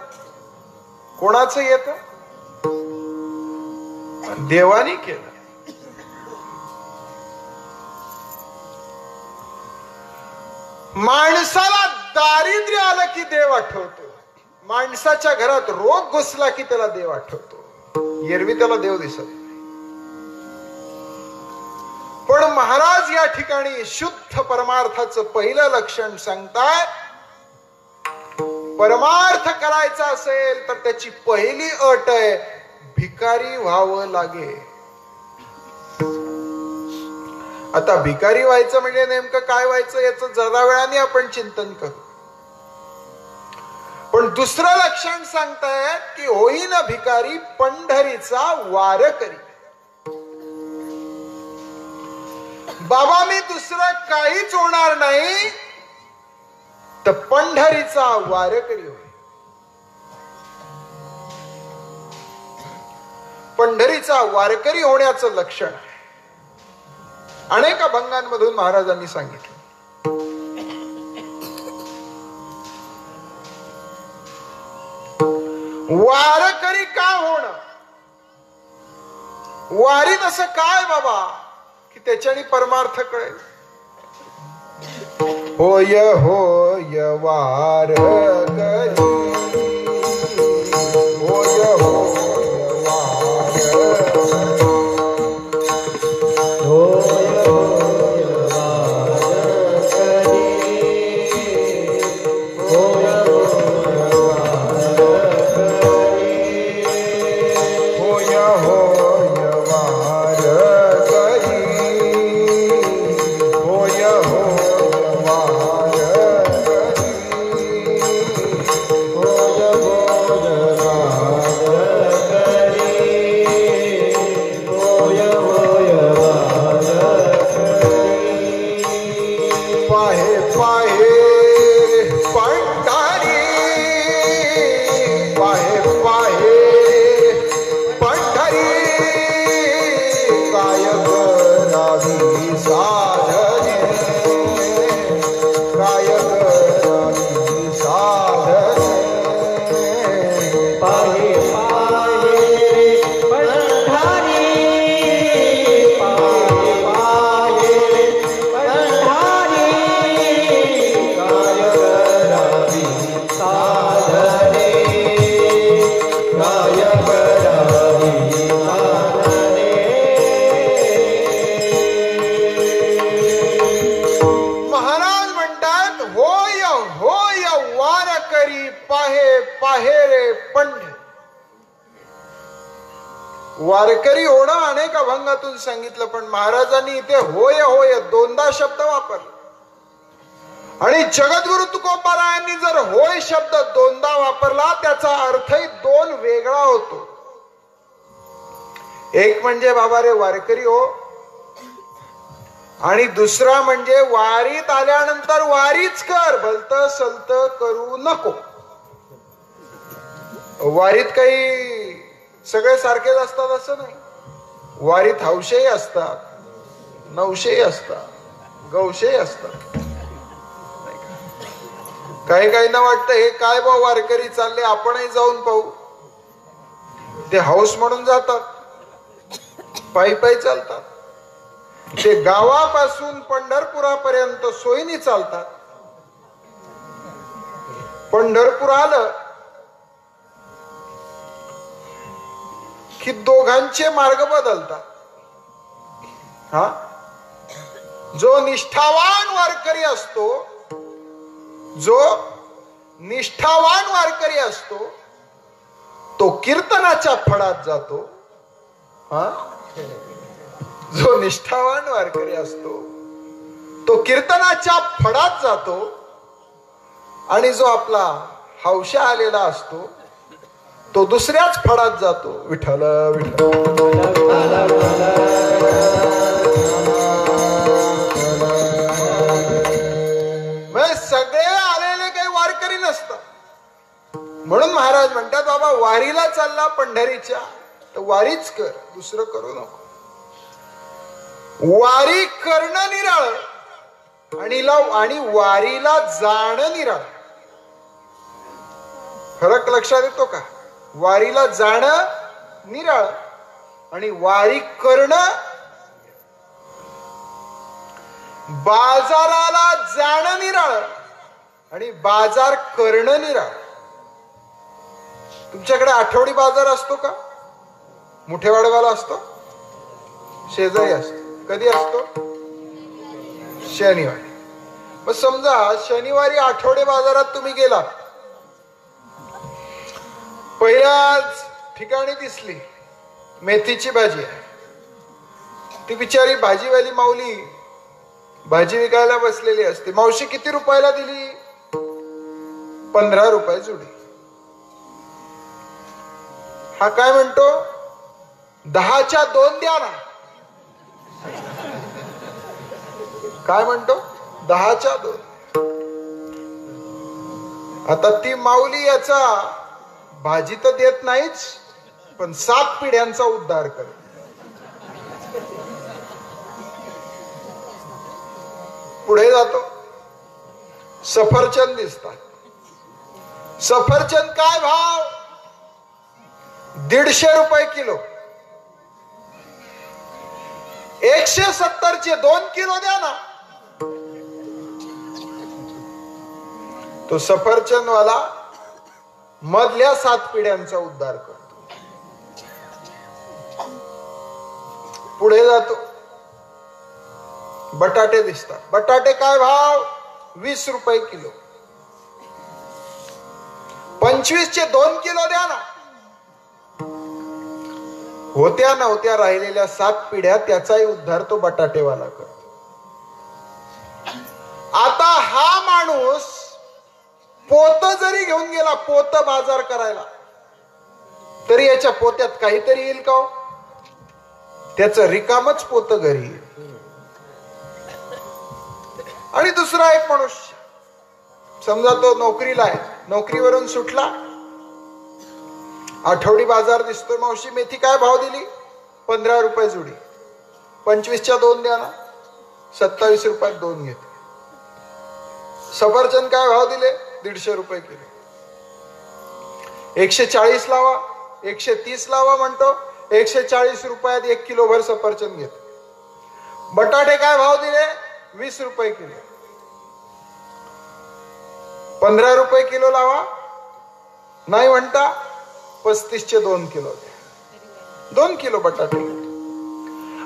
[SPEAKER 1] कोणाचं येतं? देवानी केलं. माणसाला दारिद्र्य आलं की देव आठवतो, माणसाच्या घरात रोग घुसला की त्याला देव आठवतो. एरवी त्याला देव दिसत नाही. पण महाराज या ठिकाणी शुद्ध परमार्थाचं पहिलं लक्षण सांगताय. परमार्थ करायचा असेल तर त्याची पहिली अट आहे भिकारी व्हावं लागेल. आता भिकारी व्हायचं म्हणजे नेमकं काय व्हायचं याचं जरा वेळाने आपण चिंतन करू. पण दुसरं लक्षण सांगतायत की होईन भिकारी पंढरीचा वार करी. बाबा मी दुसरं काहीच होणार नाही तर पंढरीचा वारकरी होईल. पंढरीचा वारकरी होण्याचं लक्षण आहे. अनेक अभंगांमधून महाराजांनी सांगितलं. वारकरी का होणं? वारीत असं काय बाबा की त्याच्याने परमार्थ कळेल? होय होय वारकरी, होय होय वारकरी, होय होय वारकरी, होय होय वारकरी, होय होय वारकरी, पाहे रे पंढ. वारकरी होणं अनेक अभंगातून सांगितलं, पण महाराजांनी इथे होय होय दोनदा शब्द वापरला. आणि जगद्गुरु तुकोबारायांनी जर होय शब्द दोनदा वापरला, त्याचा अर्थही दोन वेगळा होतो. एक म्हणजे बाबा रे वारकरी हो, आणि दुसरा म्हणजे वारीत आल्यानंतर वारीच कर, भलत सलत करू नको. वारीत काही सगळे सारखेच असतात असं नाही. वारीत हौशेही असतात, नवशेही असतात, गौशेही असतात. काही काहींना वाटतं हे काय बा वारकरी चालले, आपणही जाऊन पाहू. ते हौस म्हणून जातात, पायी पायी चालतात. ते गावापासून पंढरपुरापर्यंत सोयीने चालतात. पंढरपूर आलं की दोघांचे मार्ग बदलतात. हा, जो निष्ठावान वारकरी असतो, जो निष्ठावान वारकरी असतो, तो कीर्तनाच्या फडात जातो. हा, जो निष्ठावान वारकरी असतो तो कीर्तनाच्या फडात जातो. आणि जो आपला हौशा आलेला असतो तो दुसऱ्याच फडात जातो. विठ्ठल विठ्ठल. सगळे आलेले काही वारकरी नसतात. म्हणून महाराज म्हणतात बाबा वारीला चालला पंढरीच्या तर वारीच कर, दुसरं करू नको. वारी करणं निराळ आणि वारीला जाणं निराळ. फरक लक्षात येतो का? वारीला जाणं निराळ आणि वारी करणं. बाजाराला जाणं निराळ आणि बाजार करणं निराळ. तुमच्याकडे आठवडी बाजार असतो का? मुठेवाडवाला असतो, शेजारी असतो. कधी असतो? शनिवारी. मग समजा शनिवारी आठवडे बाजारात तुम्ही गेला, पहिल्याच ठिकाणी दिसली मेथीची भाजी आहे. ती बिचारी भाजीवाली माऊली भाजी विकायला बसलेली असते. मावशी किती रुपयाला दिली? 15 रुपये जुडी. हा काय म्हणतो? 10च्या 2 द्या ना. काय म्हणतो? 10च्या 2. आता ती माऊली याचा भाजी तर देत नाहीच, पण 7 पिढ्यांचा उद्धार कर. पुढे जातो, सफरचंद दिसतात. सफरचंद काय भाव? 150 रुपये किलो. 170चे 2 किलो द्या ना. तो सफरचंद वाला मधल्या 7 पिढ्यांचा उद्धार करतो. पुढे जातो, बटाटे दिसतात. बटाटे काय भाव? 20 रुपये किलो. 25चे 2 किलो द्या ना. होत्या नव्हत्या राहिलेल्या 7 पिढ्या त्याचाही उद्धार तो बटाटेवाला करतो. आता हा माणूस पोत जरी घेऊन गेला, पोत बाजार करायला, तरी याच्या पोत्यात काहीतरी येईल का? त्याचं रिकामच पोत घरी येईल. आणि दुसरा एक मनुष्य, समजा तो नोकरीला आहे, नोकरीवरून सुटला, आठवडी बाजार दिसतोय. मावशी मेथी काय भाव दिली? 15 रुपये जुडी. 25च्या 2 द्या ना. 27 रुपयात 2 घेते. सफरचंद काय भाव दिले? 150 रुपये किलो. 140 लावा, 130 लावा म्हणतो. 140 रुपयात 1 किलो भर सफरचंद घेते. बटाटे काय भाव दिले? 20 रुपये किलो. 15 रुपये किलो लावा, नाही म्हणता. 35चे 2 किलो द्या. 2 किलो बटाटे.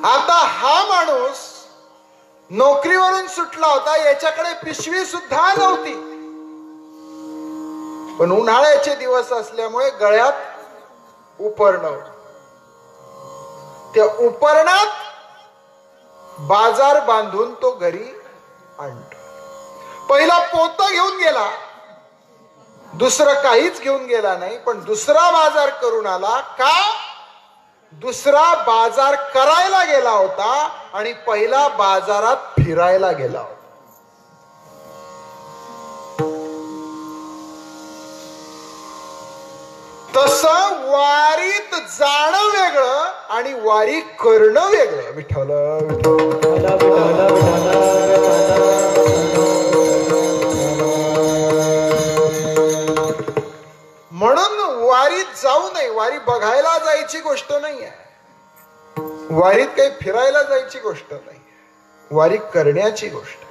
[SPEAKER 1] आता हा माणूस नोकरीवरून सुटला होता, याच्याकडे पिशवी सुद्धा नव्हती. पण उन्हाळ्याचे दिवस असल्यामुळे गळ्यात उपरणं, त्या उपरणात बाजार बांधून तो घरी आणतो. पहिला पोत घेऊन गेला, दुसरं काहीच घेऊन गेला नाही, पण दुसरा बाजार करून आला. का? दुसरा बाजार करायला गेला होता आणि पहिला बाजारात फिरायला गेला होता. तसं वारीत जाणं वेगळं आणि वारी करणं वेगळं. विठ्ठल म्हणून वारीत जाऊ नये. वारी बघायला जायची गोष्ट नाही आहे, वारीत काही फिरायला जायची गोष्ट नाही, वारी करण्याची गोष्ट.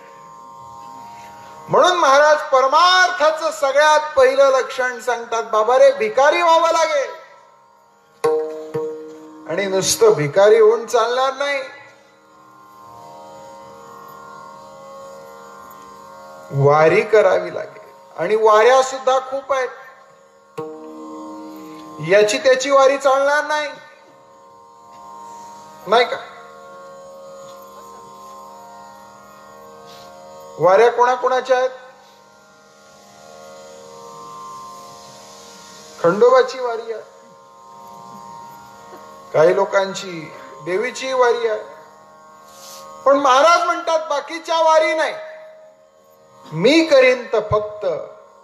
[SPEAKER 1] म्हणून महाराज परमार्थाचं सगळ्यात पहिलं लक्षण सांगतात, बाबा रे भिकारी व्हावं लागेल. आणि नुसतं भिकारी होऊन चालणार नाही, वारी करावी लागेल. आणि वाऱ्या सुद्धा खूप आहेत, याची त्याची वारी चालणार नाही, नाही का? वाऱ्या कोणाकोणाच्या आहेत? खंडोबाची वारी आहे, काही लोकांची देवीची वारी आहे. पण महाराज म्हणतात बाकीच्या वारी नाही. मी करीन तर फक्त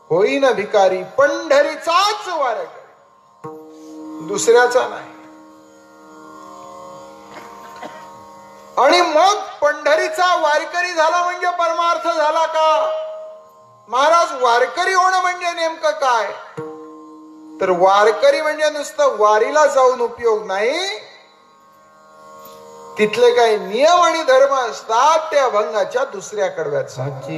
[SPEAKER 1] होईन भिकारी, पंढरीचाच वाऱ्या करीन, दुसऱ्याचा नाही. आणि मग पंढरीचा वारकरी झाला म्हणजे परमार्थ झाला का? महाराज वारकरी होणं म्हणजे नेमकं काय? तर वारकरी म्हणजे नुसतं वारीला जाऊन उपयोग नाही, तिथले काही नियम आणि धर्म असतात ते अभंगाच्या दुसऱ्या कडव्यात सांगतात.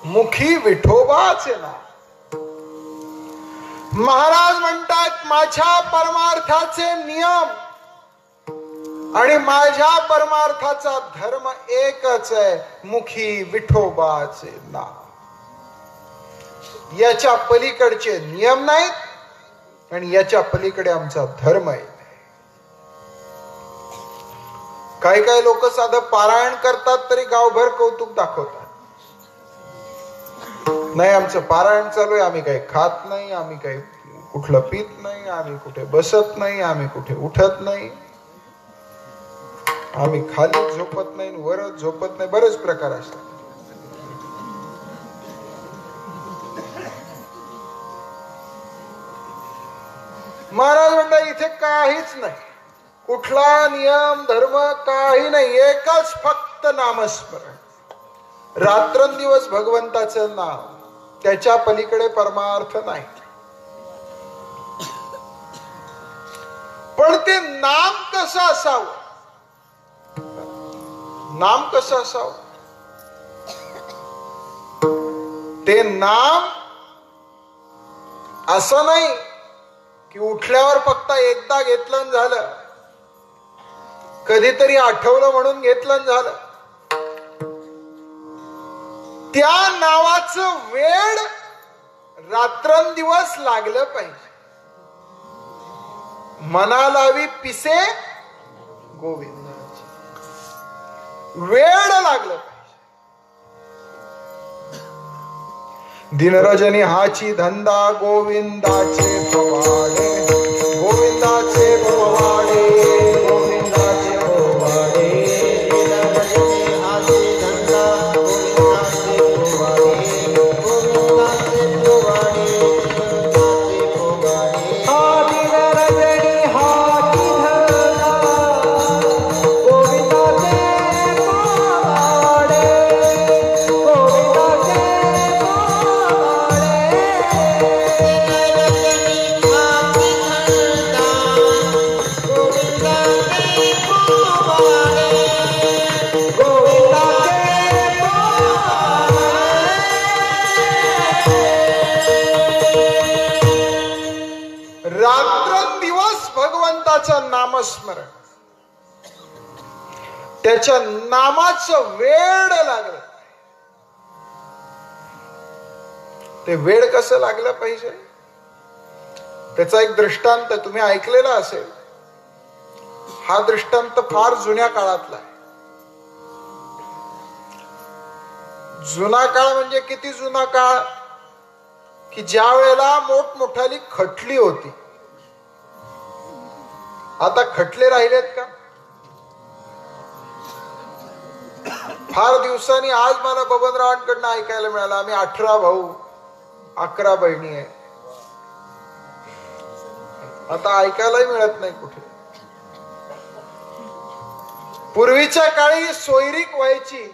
[SPEAKER 1] मुखी विठोबाचे नाव. महाराज म्हणतात माझ्या परमार्थाचे नियम आणि माझ्या परमार्थाचा धर्म एकच आहे, मुखी विठोबाचे नाव. याच्या पलीकडचे नियम नाहीत आणि याच्या पलीकडे आमचा धर्म आहे. काही काही लोक साधं पारायण करतात तरी गावभर कौतुक दाखवतात. नाही आमचं पारायण चालू आहे, आम्ही काही खात नाही, आम्ही काही कुठलं पित नाही, आम्ही कुठे बसत नाही, आम्ही कुठे उठत नाही, आम्ही खाली झोपत नाही, वर झोपत नाही, बरेच प्रकार असतात. महाराज म्हणतात इथे काहीच नाही, कुठला नियम धर्म काही नाही, एकच फक्त नामस्मरण. रात्रंदिवस भगवंताचं नाम, त्याच्या पलीकडे परमार्थ नाही. पण ते नाम कसं असावं, नाम कसं असावं, ते नाम असं नाही की उठल्यावर फक्त एकदा घेतलं आणि झालं, कधीतरी आठवलं म्हणून घेतलं आणि झालं. त्या नावाचं वेड रात्रंदिवस लागलं पाहिजे. मनालावी पिसे गोविंदाची, वेड लागलं पाहिजे. दिनरजनी हाची धंदा गोविंदाचे पवाडे, गोविंदाचे पवाडे, गोविंदाचे पवाडे.
[SPEAKER 2] दिनरजनी हाची धंदा गोविंदाचे पोवाडे, गोविंदाचे पोवाडे, गोविंदाचे पोवाडे. हा दिनरजनी हाची धंदा गोविंदाचे पोवाडे, गोविंदाचे
[SPEAKER 1] रात्रंदिवस भगवंताचं नामस्मरण, त्याच्या नामाचं वेड लागलं. ते वेड कसं लागलं पाहिजे, त्याचा एक दृष्टांत तुम्ही ऐकलेला असेल. हा दृष्टांत फार जुन्या काळातला आहे. जुना काळ म्हणजे किती जुना काळ, की ज्या वेळेला मोठमोठाली खटली होती. आता खटले राहिलेत का? फार दिवसांनी आज मला बबनरावांकडनं ऐकायला मिळालं, आम्ही 18 भाऊ 11 बहिणी आहे. आता ऐकायलाही मिळत नाही कुठे. पूर्वीच्या काळी सोयरीक व्हायची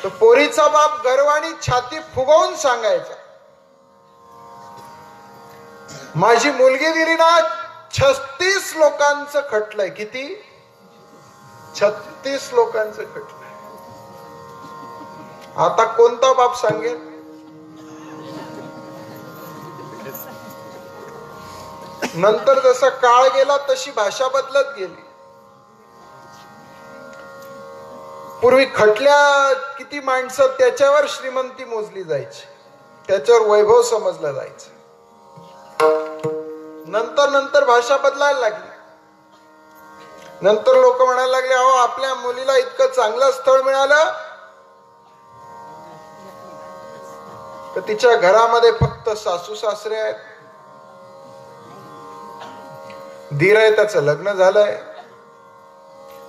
[SPEAKER 1] तर पोरीचा बाप गर्वाणी छाती फुगवून सांगायचा, माझी मुलगी दिली ना, 36 लोकांचं खटलंय. किती? 36 लोकांचं खटलंय. आता कोणता बाप सांगेल? नंतर जसा काळ गेला तशी भाषा बदलत गेली. पूर्वी खटल्या किती माणसं त्याच्यावर श्रीमंती मोजली जायची, त्याच्यावर वैभव समजलं जायचं. नंतर नंतर भाषा बदलायला लागली. नंतर लोक म्हणायला लागले, अहो आपल्या मुलीला इतकं चांगलं स्थळ मिळालं तर तिच्या घरामध्ये फक्त सासू सासरे आहेत, दीर आहे त्याचं लग्न झालंय,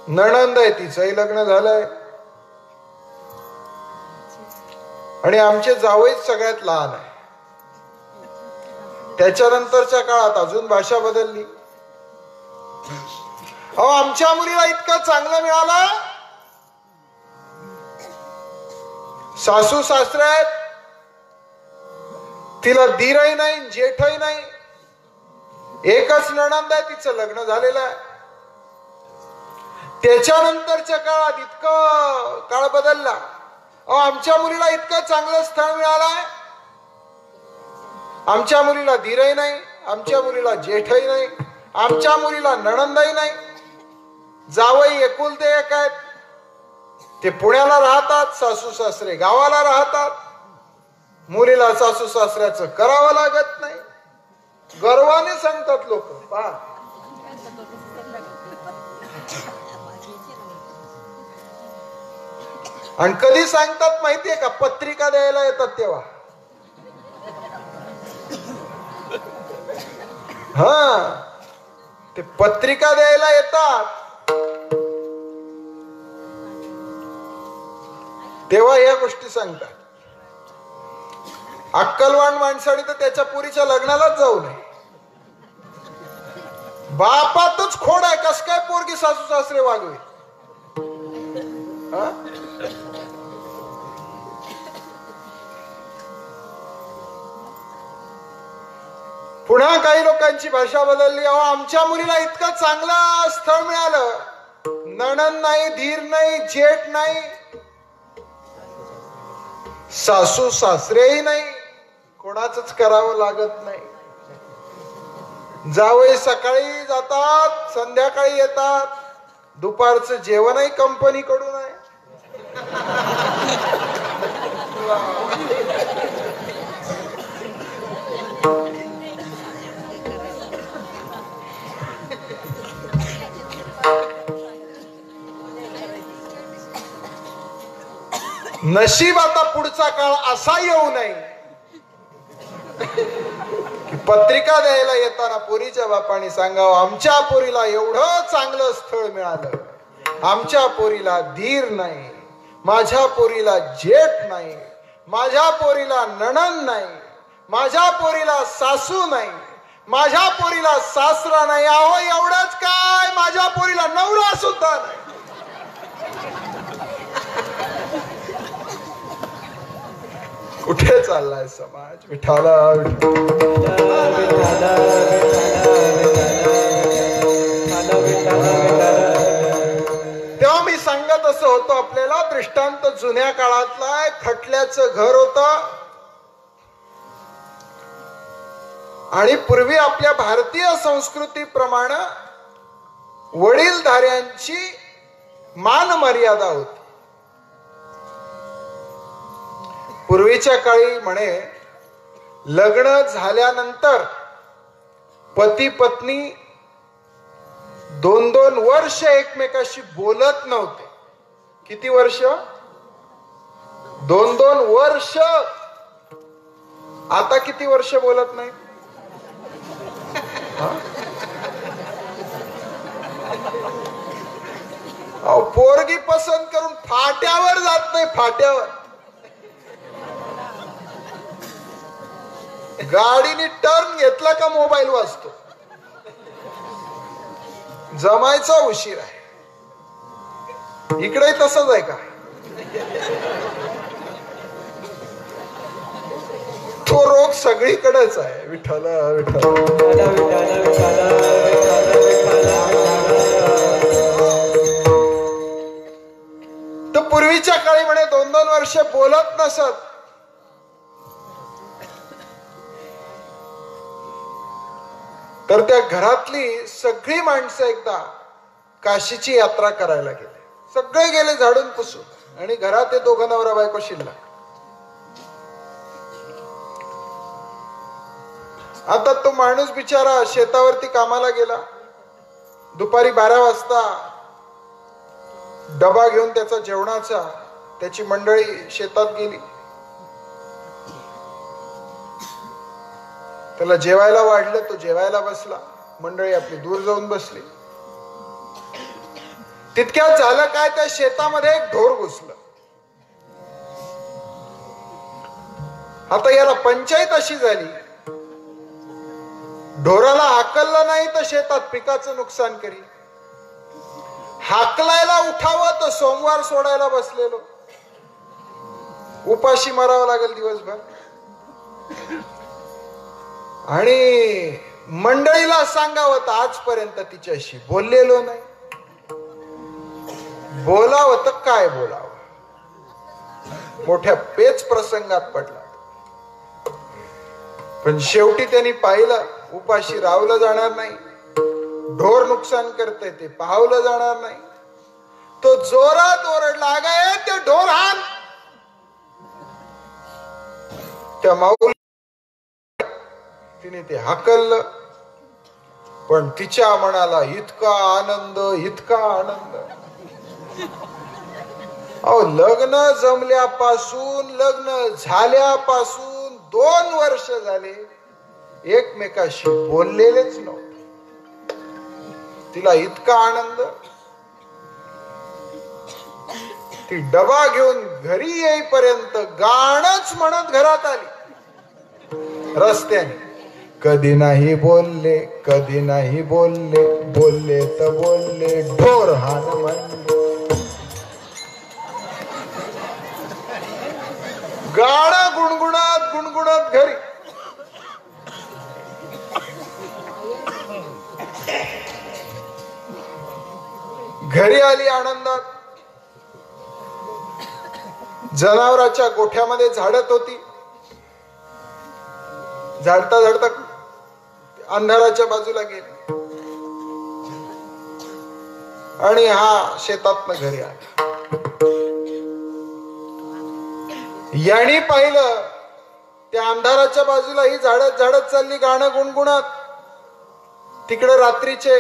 [SPEAKER 1] नणंद आहे तिचंही लग्न झालंय, आणि आमचे जावईच सगळ्यात लहान आहे. त्याच्यानंतरच्या काळात अजून भाषा बदलली. अहो आमच्या मुलीला इतकं चांगलं मिळालं, सासू सासरे आहेत, तिला दीरही नाही जेठही नाही, एकच नणंद आहे, तिचं लग्न झालेलं आहे. त्याच्यानंतरच्या काळात इतकं काळ बदलला, अहो आमच्या मुलीला इतकं चांगलं स्थळ मिळालंय, आमच्या मुलीला धीरही नाही, आमच्या मुलीला जेठही नाही, आमच्या मुलीला नणंदही नाही, जावई एकुलते एक आहेत, ते पुण्याला राहतात, सासू सासरे गावाला राहतात, मुलीला सासू सासऱ्याचं करावं लागत नाही. गर्वाने सांगतात लोक. पहा आणि कधी सांगतात माहितीये का? पत्रिका द्यायला येतात तेव्हा. हा, ते पत्रिका द्यायला येतात तेव्हा या गोष्टी सांगतात. अक्कलवान माणसाने तर त्याच्या पोरीच्या लग्नालाच जाऊ नये. बापातच खोड आहे, कस काय पोरगी सासू सासरे वागवे. पुन्हा काही लोकांची भाषा बदलली. अहो, आमच्या मुलीला इतकं चांगलं स्थळ मिळालं, नणंद नाही, धीर नाही, जेठ नाही, सासू सासरेही नाही, कोणाचंच करावं लागत नाही. जावई सकाळी जातात, संध्याकाळी येतात, दुपारचं जेवणही कंपनीकडून आहे. नशीब आता पुढचा काळ असा येऊ नये की पत्रिका द्यायला येताना पोरीच्या बापाने सांगावं, आमच्या पोरीला एवढं चांगलं स्थळ मिळालं, आमच्या पोरीला धीर नाही, माझ्या पोरीला जेठ नाही, माझ्या पोरीला नणंद नाही, माझ्या पोरीला सासू नाही, माझ्या पोरीला सासरा नाही. अहो, एवढंच काय, माझ्या पोरीला नवरा सुद्धा नाही. कुठे चाललाय समाज? विठाला तेव्हा मी सांगत असं होतो आपल्याला दृष्टांत जुन्या काळातला. खटल्याचं घर होत आणि पूर्वी आपल्या भारतीय संस्कृतीप्रमाणे वडीलधाऱ्यांची मान मर्यादा होती. पूर्वीच्या काळी म्हणे लग्न झाल्यानंतर पती पत्नी 2-2 वर्ष एकमेकाशी बोलत नव्हते. किती वर्ष? 2-2 वर्ष. आता किती वर्ष बोलत नाही? पोरगी पसंत करून फाट्यावर जात नाही, फाट्यावर. गाडीने टर्न घेतला का मोबाईल वाजतो. जमायचा उशीर आहे. इकडे तसंच आहे का? तो रोग सगळीकडेच आहे. विठ्ठल विठ्ठल. तर पूर्वीच्या काळी म्हणे 2-2 वर्ष बोलत नसत. तर त्या घरातली सगळी माणसं एकदा काशीची यात्रा करायला गेले. सगळे गेले झाडून पुसून आणि घरात ते दोघं नवरा बायको शिल्लक. आता तो माणूस बिचारा शेतावरती कामाला गेला. दुपारी 12 वाजता डबा घेऊन त्याचा जेवणाचा, त्याची मंडळी शेतात गेली. त्याला जेवायला वाढलं, तो जेवायला बसला. मंडळी आपली दूर जाऊन बसली. तितक्यात झालं काय, त्या शेतामध्ये एक ढोर घुसलं. आता याला पंचायत अशी झाली, ढोराला हाकललं नाही तर शेतात पिकाचं नुकसान करी. हाकलायला उठावं तर सोमवार सोडायला बसलेलो, उपाशी मरावं लागेल दिवसभर. आणि मंडळीला सांगावं तर आजपर्यंत तिच्याशी बोललेलो नाही. बोलावं तर काय बोलावं, मोठ्या पेच प्रसंगात पडला. पण शेवटी त्यांनी पाहिलं उपाशी रावलं जाणार नाही, ढोर नुकसान करते ते पाहवलं जाणार नाही. तो जोरात ओरडला, "अगं ते ढोर हाण." त्या माऊल तिने ते हाकललं. पण तिच्या मनाला इतका आनंद, इतका आनंद. अहो, लग्न जमल्यापासून, लग्न झाल्यापासून 2 वर्ष झाले, एकमेकाशी बोललेलेच नव्हते. तिला इतका आनंद. ती डबा घेऊन घरी येईपर्यंत गाणंच म्हणत घरात आली. रस्त्याने कधी नाही बोलले, कधी नाही बोलले, बोलले तर बोलले ढोर हान म्हणले. गाणं गुणगुणत गुणगुणत घरी. घरी आली आनंदात. जनावराच्या गोठ्यामध्ये झाडत होती. झाडता झाडता अंधाराच्या बाजूला गेली आणि हा शेतातनं घरी आला. याने पाहिलं त्या अंधाराच्या बाजूला ही झाडत झाडत चालली गाणं गुणगुणत. तिकडे रात्रीचे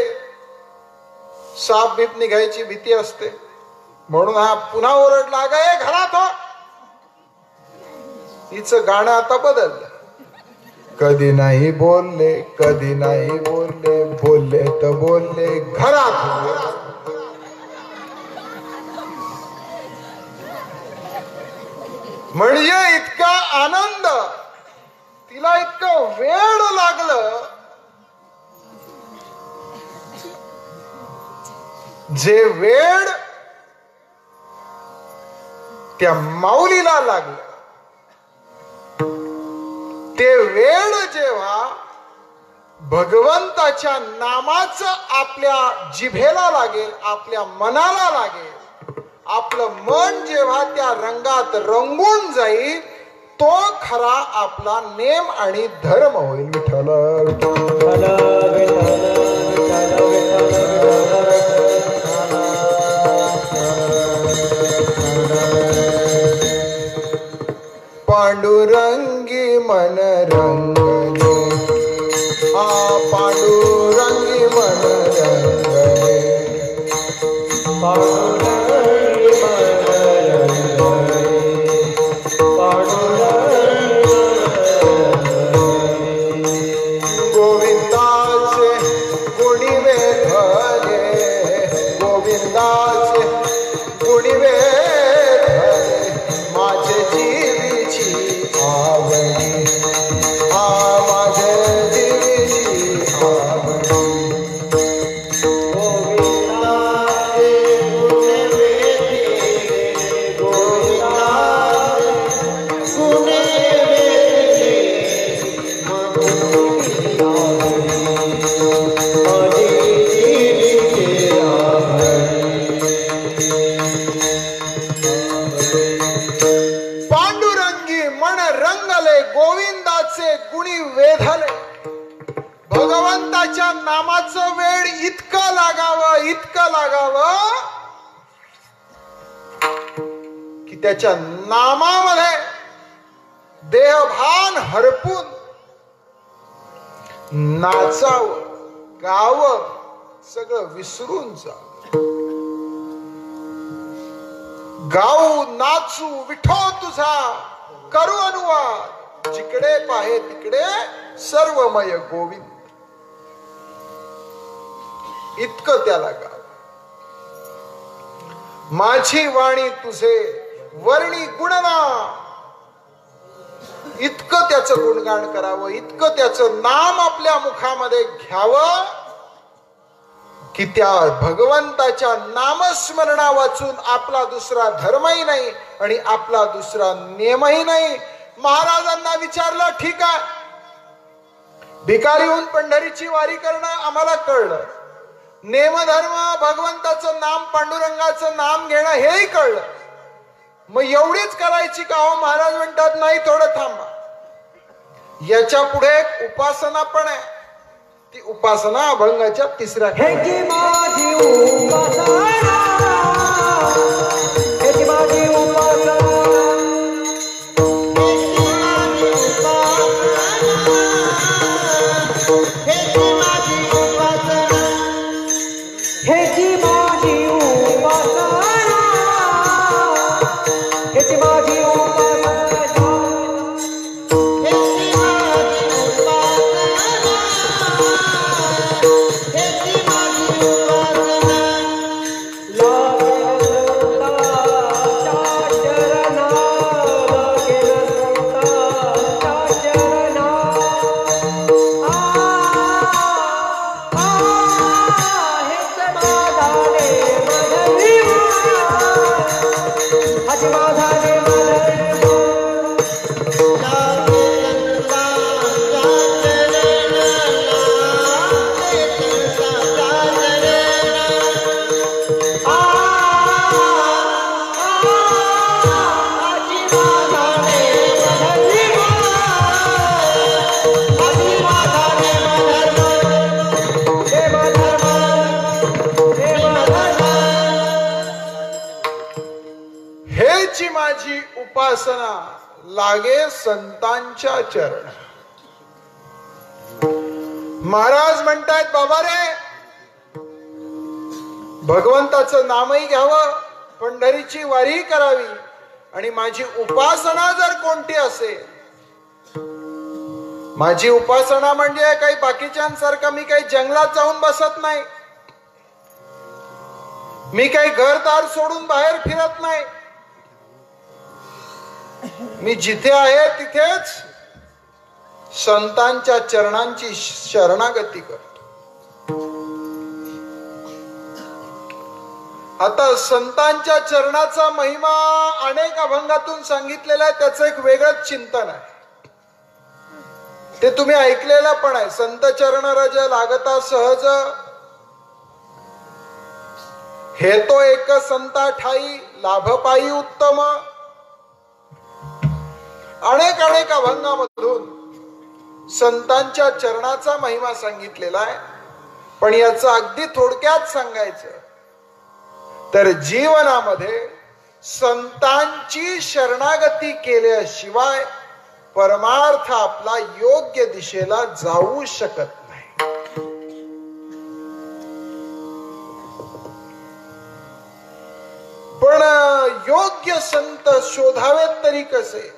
[SPEAKER 1] साप बीप निघायची भीती असते म्हणून हा पुन्हा ओरडला, गे घरात हो. हिचं गाणं आता बदललं. कधी नाही बोलले, कधी नाही बोलले, बोलले तर बोलले घरात हो. म्हणजे इतका आनंद, तिला इतकं वेड लागलं. जे वेड त्या माऊलीला लागलं, ते वेड जेव्हा भगवंताच्या नामाचं आपल्या जिभेला लागेल, आपल्या मनाला लागेल, आपलं मन जेव्हा त्या रंगात रंगून जाईल, तो खरा आपला नेम आणि धर्म होईल. विठ्ठल विठ्ठल पांडुरंगी मन रंगले, पांडुरंगी मन रंगले, पांडुरंगी मन रंगले, पांडुरंगी गोविंदाचे गुणी वेधले, गोविंदाचे गुणी वेधले, माझे जीवीची आवडी, माझे जीवीची आवडी. गोविंदाचे गुणी वेधले, गोविंदाचे गुणी वेधले, माझे जीवीची आवडी. पांडुरंगी मन रंगले, गोविंदाचे गुणी वेधले. भगवंताच्या नामाचं वेड इतकं लागावं, इतकं लागावं की त्याच्या नामामध्ये देहभान हरपून नाचावं, गावं, सगळं विसरून जावं. गाऊ नाचू विठो तुझा, करू अनुवाद, जिकडे पाहे तिकडे सर्वमय गोविंद. इतकं त्याला गाव. माझी वाणी तुझे वर्णी गुणना, इतकं त्याचं गुणगान करावं, इतकं त्याचं नाम आपल्या मुखामध्ये घ्यावं की त्या भगवंताच्या नामस्मरणा वाचून आपला दुसरा धर्मही नाही आणि आपला दुसरा नियमही नाही. महाराजांना विचारलं, ठीक आहे, भिकारीहून पंढरीची वारी करणं आम्हाला कळलं, नेमधर्म भगवंताचं नाम, पांडुरंगाचं नाम घेणं हेही कळलं, मग एवढीच करायची का हो? महाराज म्हणतात, नाही, थोडं थांबा. याच्या पुढे एक उपासना पण आहे. ती उपासना अभंगाच्या 3ऱ्या
[SPEAKER 2] माझी उपासना, माझी उपासना, माझी उपासना.
[SPEAKER 1] हेची माझी उपासना लागे संतांच्या चरण. महाराज म्हणतायत बाबा रे, भगवंताचं नामही घ्यावं, पंढरीची वारी करावी, आणि माझी उपासना जर कोणती असेल, माझी उपासना म्हणजे काही बाकीच्यांसारखं मी काही जंगलात जाऊन बसत नाही, मी काही घरदार सोडून बाहेर फिरत नाही, मी जिथे आहे तिथेच संतांच्या चरणांची शरणागती करतो. आता संतांच्या चरणाचा महिमा अनेक अभंगातून सांगितलेला आहे, त्याचं एक वेगळंच चिंतन आहे, ते तुम्ही ऐकलेलं पण आहे. संत चरण रज लागता सहज, हे तो एक संता ठाई, लाभ पायी उत्तम. अनेक अनेक अभंगामधून संतांच्या चरणाचा महिमा सांगितलेला आहे. पण याचं अगदी थोडक्यात सांगायचं तर जीवनामध्ये संतांची शरणागती केल्याशिवाय परमार्थ आपला योग्य दिशेला जाऊ शकत नाही. पण योग्य संत शोधावेत तरी कसे?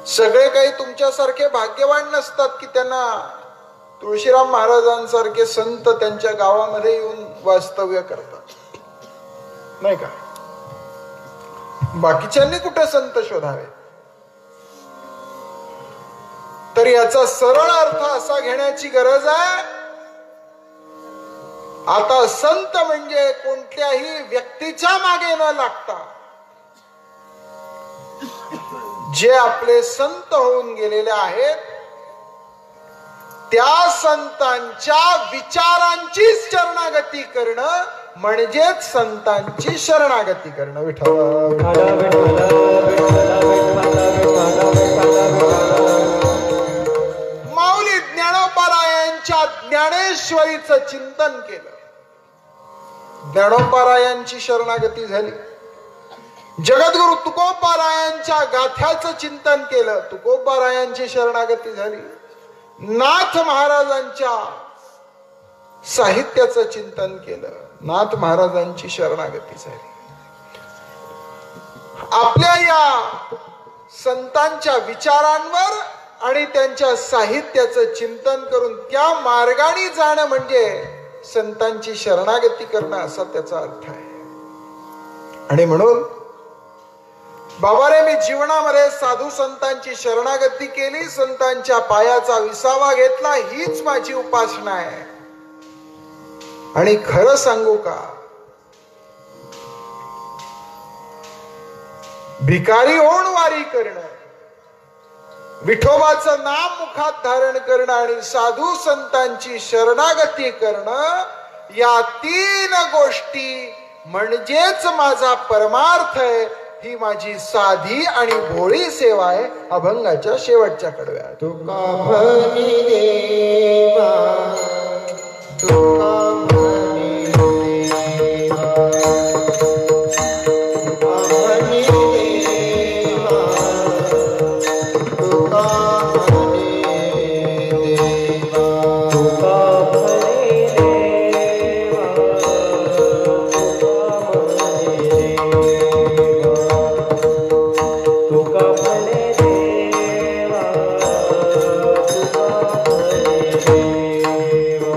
[SPEAKER 1] सगळे काही तुमच्यासारखे भाग्यवान नसतात की त्यांना तुळशीराम महाराजांसारखे संत त्यांच्या गावामध्ये येऊन वास्तव्य करतात, नाही का? बाकीच्यांनी कुठे संत शोधावे? तर याचा सरळ अर्थ असा घेण्याची गरज आहे, आता संत म्हणजे कोणत्याही व्यक्तीच्या मागे न लागता जे आपले संत होऊन गेलेले आहेत त्या संतांच्या विचारांची शरणागती करणं म्हणजेच संतांची शरणागती करणं. माऊली ज्ञानोबारायांच्या ज्ञानेश्वरीचं चिंतन केलं, ज्ञानोबारायांची शरणागती झाली. जगद्गुरु तुकोबारायांच्या गाथ्याचं चिंतन केलं, तुकोबारायांची शरणागती झाली. नाथ महाराजांच्या साहित्याचं चिंतन केलं, नाथ महाराजांची शरणागती झाली. आपल्या या संतांच्या विचारांवर आणि त्यांच्या साहित्याचं चिंतन करून त्या मार्गाने जाणं म्हणजे संतांची शरणागती करणं असा त्याचा अर्थ आहे. आणि म्हणून बाबा रे, मी जीवनामध्ये साधू संतांची शरणागती केली, संतांच्या पायाचा विसावा घेतला, हीच माझी उपासना आहे. आणि खरं सांगू का, भिकारी होऊन वारी करणं, विठोबाचं नाम मुखात धारण करणं आणि साधू संतांची शरणागती करणं, या तीन गोष्टी म्हणजेच माझा परमार्थ आहे. ही माझी साधी आणि भोळी सेवा आहे. अभंगाच्या शेवटच्या कडव्यात
[SPEAKER 2] तुका भनी देवा, तुका भनी देवा, तुका भनी देवा, तुका भनी देवा, तुका भनी देवा, तुका भनी देवा, तुका भनी देवा.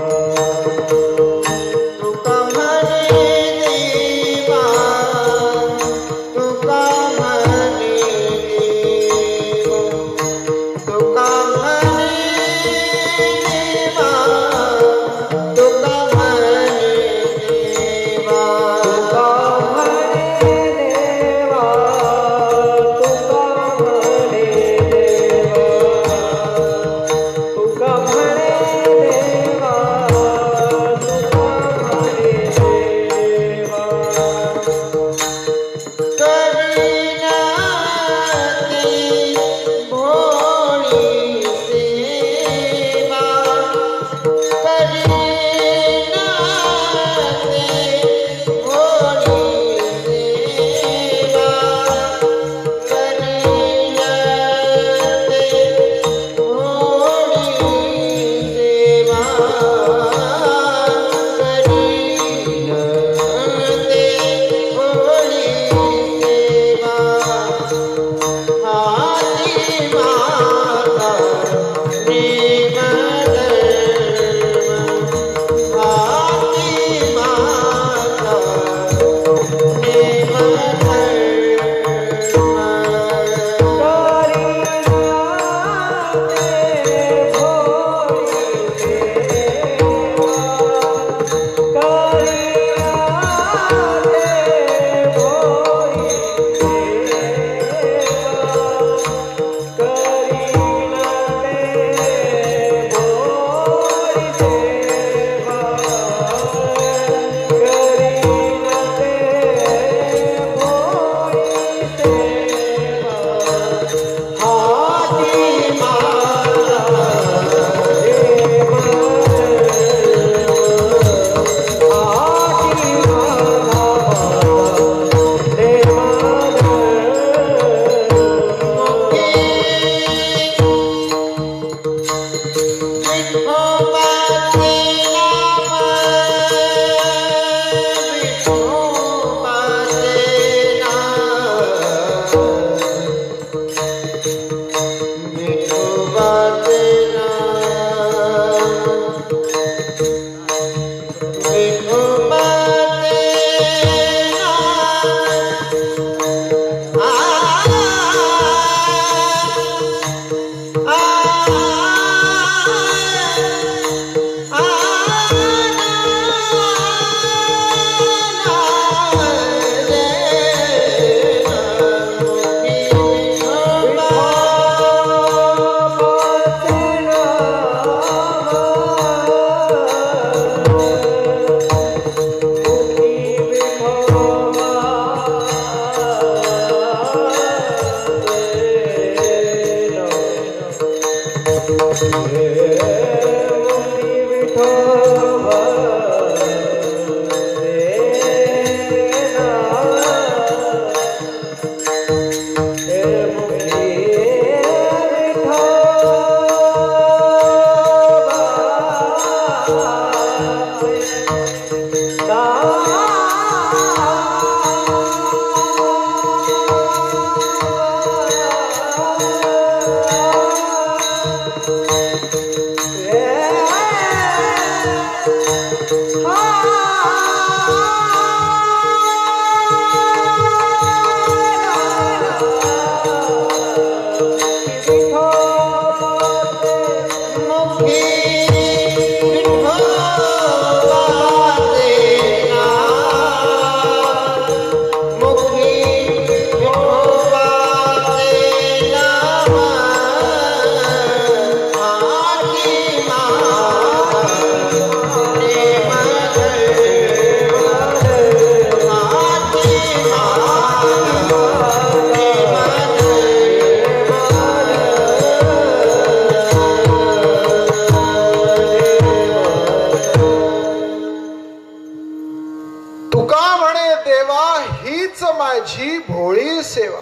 [SPEAKER 1] माझी भोळी सेवा.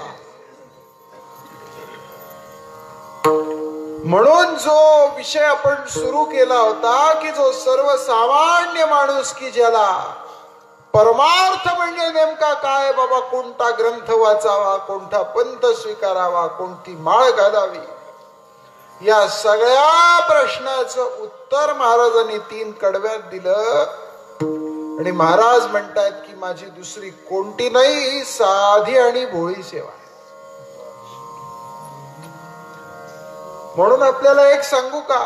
[SPEAKER 1] म्हणून जो विषय आपण सुरू केला होता की जो सर्वसामान्य माणूस की ज्याला परमार्थ म्हणजे नेमका काय बाबा, कोणता ग्रंथ वाचावा, कोणता पंथ स्वीकारावा, कोणती माळ घालावी, या सगळ्या प्रश्नाचं उत्तर महाराजांनी 3 कडव्यात दिलं. आणि महाराज म्हणतात की माझी दुसरी कोणती नाही, साधी आणि भोळी सेवा. म्हणून आपल्याला एक सांगू का,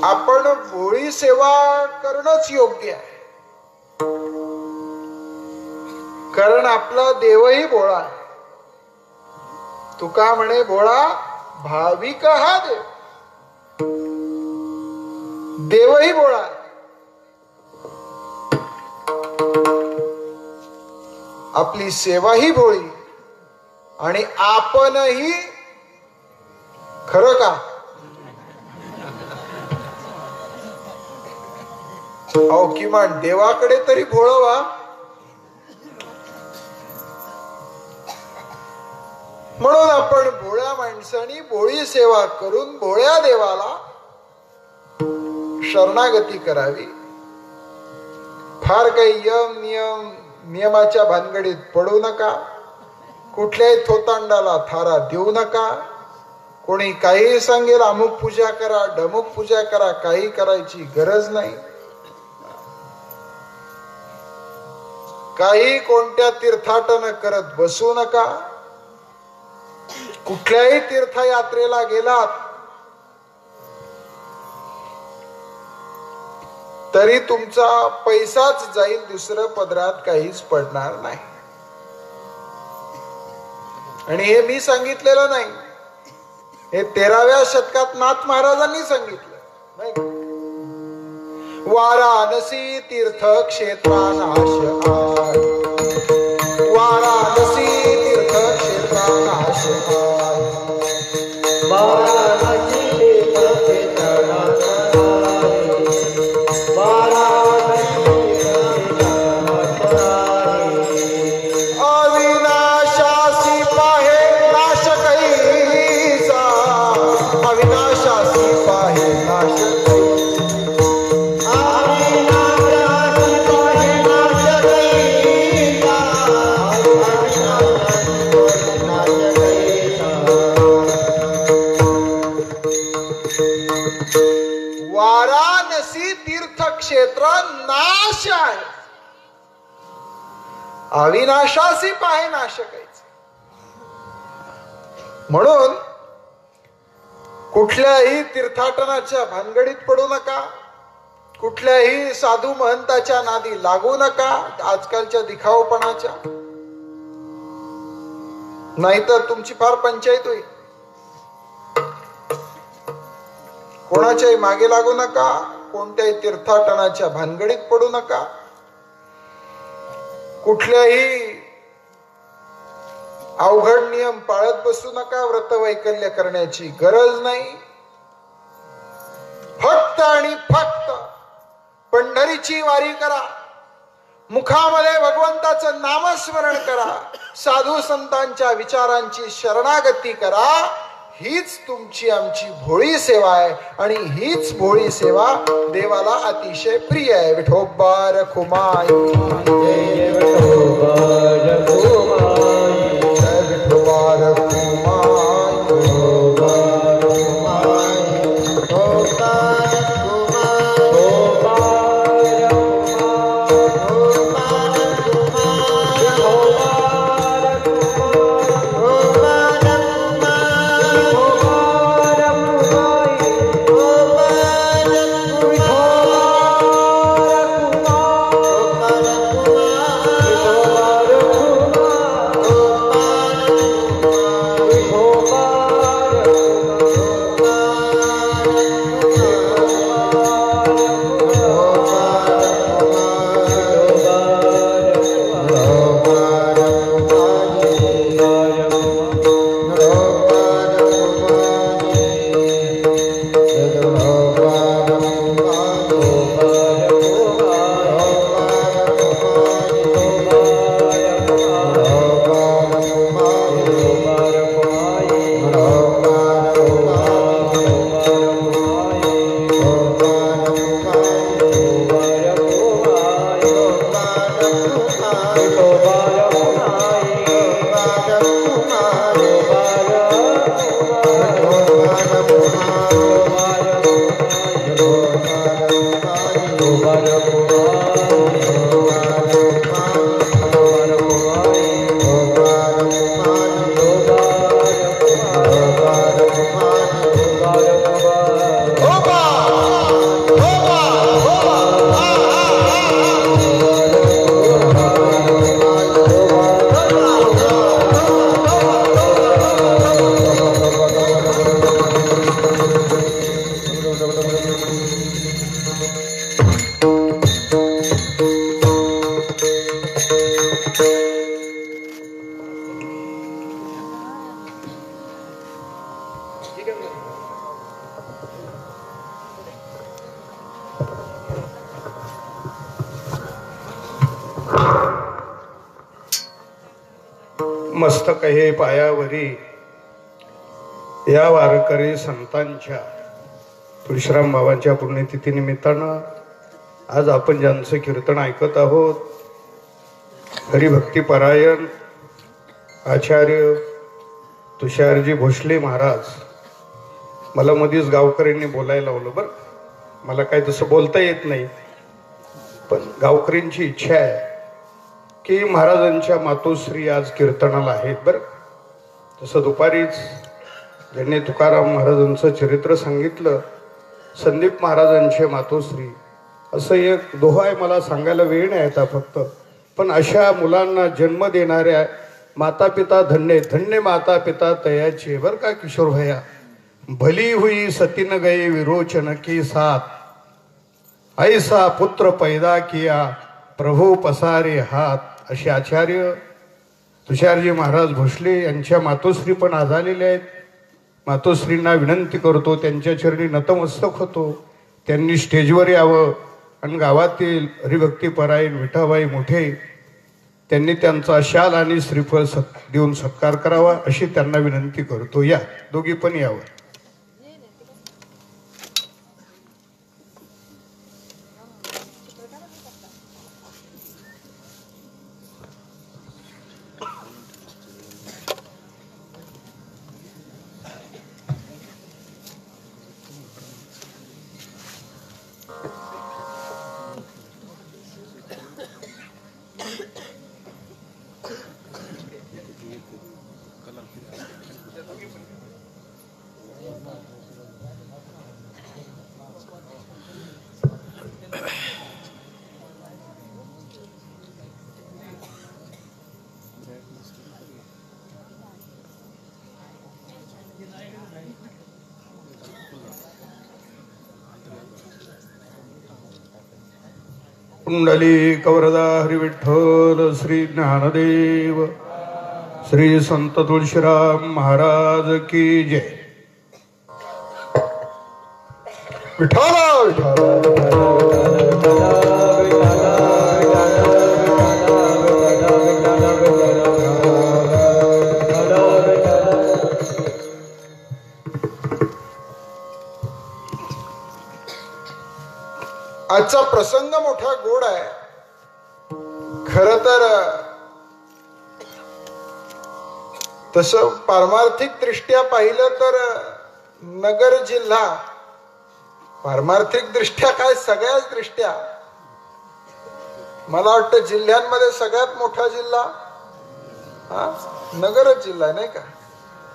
[SPEAKER 1] आपण भोळी सेवा करणंच योग्य आहे. कारण आपला देवही भोळा आहे. तुका म्हणे भोळा भाविक हा देव. देवही भोळा आहे. आपली सेवाही भोळी आणि आपणही. खरं का? अहो किमान देवाकडे तरी भोळं व्हा. म्हणून आपण भोळ्या माणसांनी भोळी सेवा करून भोळ्या देवाला शरणागती करावी. फार काही नियमाच्या भानगडीत पडू नका. कुठल्याही थोतांडाला थारा देऊ नका. कोणी काही सांगेल अमुक पूजा करा, डमुक पूजा करा, काही करायची गरज नाही. काही कोणत्या तीर्थाटन करत बसू नका. कुठल्याही तीर्थयात्रेला गेलात तरी तुमचा पैसाच जाईल, दुसरं पदरात काहीच पडणार नाही. आणि हे मी सांगितलेलं नाही, हे 13व्या शतकात नाथ महाराजांनी सांगितलं नाही. वाराणसी तीर्थ क्षेत्रानाश आय, वाराणसी तीर्थ क्षेत्रानाश आय,
[SPEAKER 2] वाराणसी तीर्थ क्षेत्रानाश आय, वाराणसी तीर्थ क्षेत्रानाश आय.
[SPEAKER 1] अविनाशासी पाहे नाश कैसा, अविनाशासी पाहे नाश कैसा. वाराणसी तीर्थक्षेत्र नाश आहे, अविनाशासी पाहे नाश कैसा. म्हणून कुठल्याही तीर्थाटनाच्या भानगडीत पडू नका. कुठल्याही साधू महंताच्या नादी लागू नका, आजकालच्या दिखावपणाच्या. नाहीतर तुमची फार पंचायत होईल. कोणाच्याही मागे लागू नका. कोणत्याही तीर्थाटनाच्या भानगडीत पडू नका. कुठल्याही अवघड नियम पाळत बसू नका. व्रत वैकल्य करण्याची गरज नाही. फक्त आणि फक्त पंढरीची वारी करा. मुखामध्ये भगवंताचं नामस्मरण करा. साधू संतांच्या विचारांची शरणागती करा. हीच तुमची आमची भोळी सेवा आहे. आणि हीच भोळी सेवा देवाला अतिशय प्रिय आहे. विठोबा रखुमाई,
[SPEAKER 2] जय विठोबा रखुमाई,
[SPEAKER 1] जय विठोबा रखुमाई,
[SPEAKER 2] विठोबा रखुमाई, विठोबा
[SPEAKER 3] मस्तक हे पायावरी या वारकरी संतांच्या तुळशीराम बाबांच्या पुण्यतिथी निमित्तानं आज आपण ज्यांचं कीर्तन ऐकत आहोत, हरिभक्ती परायण आचार्य तुषारजी भोसले महाराज. मला मध्येच गावकऱ्यांनी बोलायला लावलं. बरं, मला काही तसं बोलता येत नाही, पण गावकऱ्यांची इच्छा आहे की महाराजांच्या मातोश्री आज कीर्तनाला आहेत. बरं, तसं दुपारीच ज्यांनी तुकाराम महाराजांचं चरित्र सांगितलं, संदीप महाराजांचे मातोश्री, असं एक दोहा आहे. मला सांगायला वेळ नाही आता फक्त, पण अशा मुलांना जन्म देणाऱ्या माता पिता धन्य धन्य माता पिता तयाचे. बरं का किशोर भैया, भली हुई सतीन गए विरोचन की साथ, ऐसा पुत्र पैदा किया प्रभू पसारे हात. असे आचार्य तुषारजी महाराज भोसले यांच्या मातोश्री पण आज आलेले आहेत. मातोश्रींना विनंती करतो, त्यांच्या चरणी नतमस्तक होतो, त्यांनी स्टेजवर यावं आणि गावातील हरिभक्ती परायण विठाबाई मोठे त्यांनी त्यांचा शाल आणि श्रीफळ देऊन सत्कार करावा अशी त्यांना विनंती करतो. या दोघी पण यावं. कुंडली कवरदा हरी विठ्ठल श्री ज्ञानदेव श्री संत तुळशीराम महाराज की जय.
[SPEAKER 1] विठाला आजचा प्रसंग मोठा गोड आहे. खर तर तसं पारमार्थिक दृष्ट्या पाहिलं तर नगर जिल्हा पारमार्थिक दृष्ट्या काय सगळ्याच दृष्ट्या मला वाटतं जिल्ह्यांमध्ये सगळ्यात मोठा जिल्हा हा नगरच जिल्हा आहे, नाही का?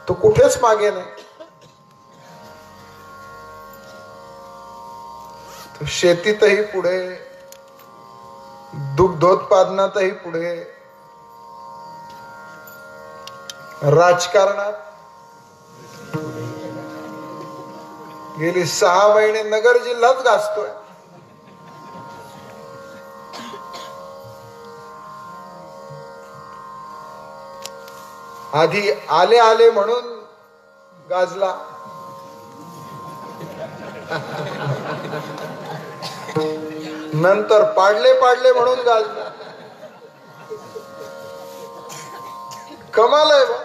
[SPEAKER 1] तो कुठेच मागे नाही. शेतीतही पुढे, दुग्धोत्पादनातही पुढे, राजकारणात गेली 6 महिने नगर जिल्हाच गाजतोय. आधी आले आले म्हणून गाजला, नंतर पाडले पाडले म्हणून गाजला. कमाल आहे बा.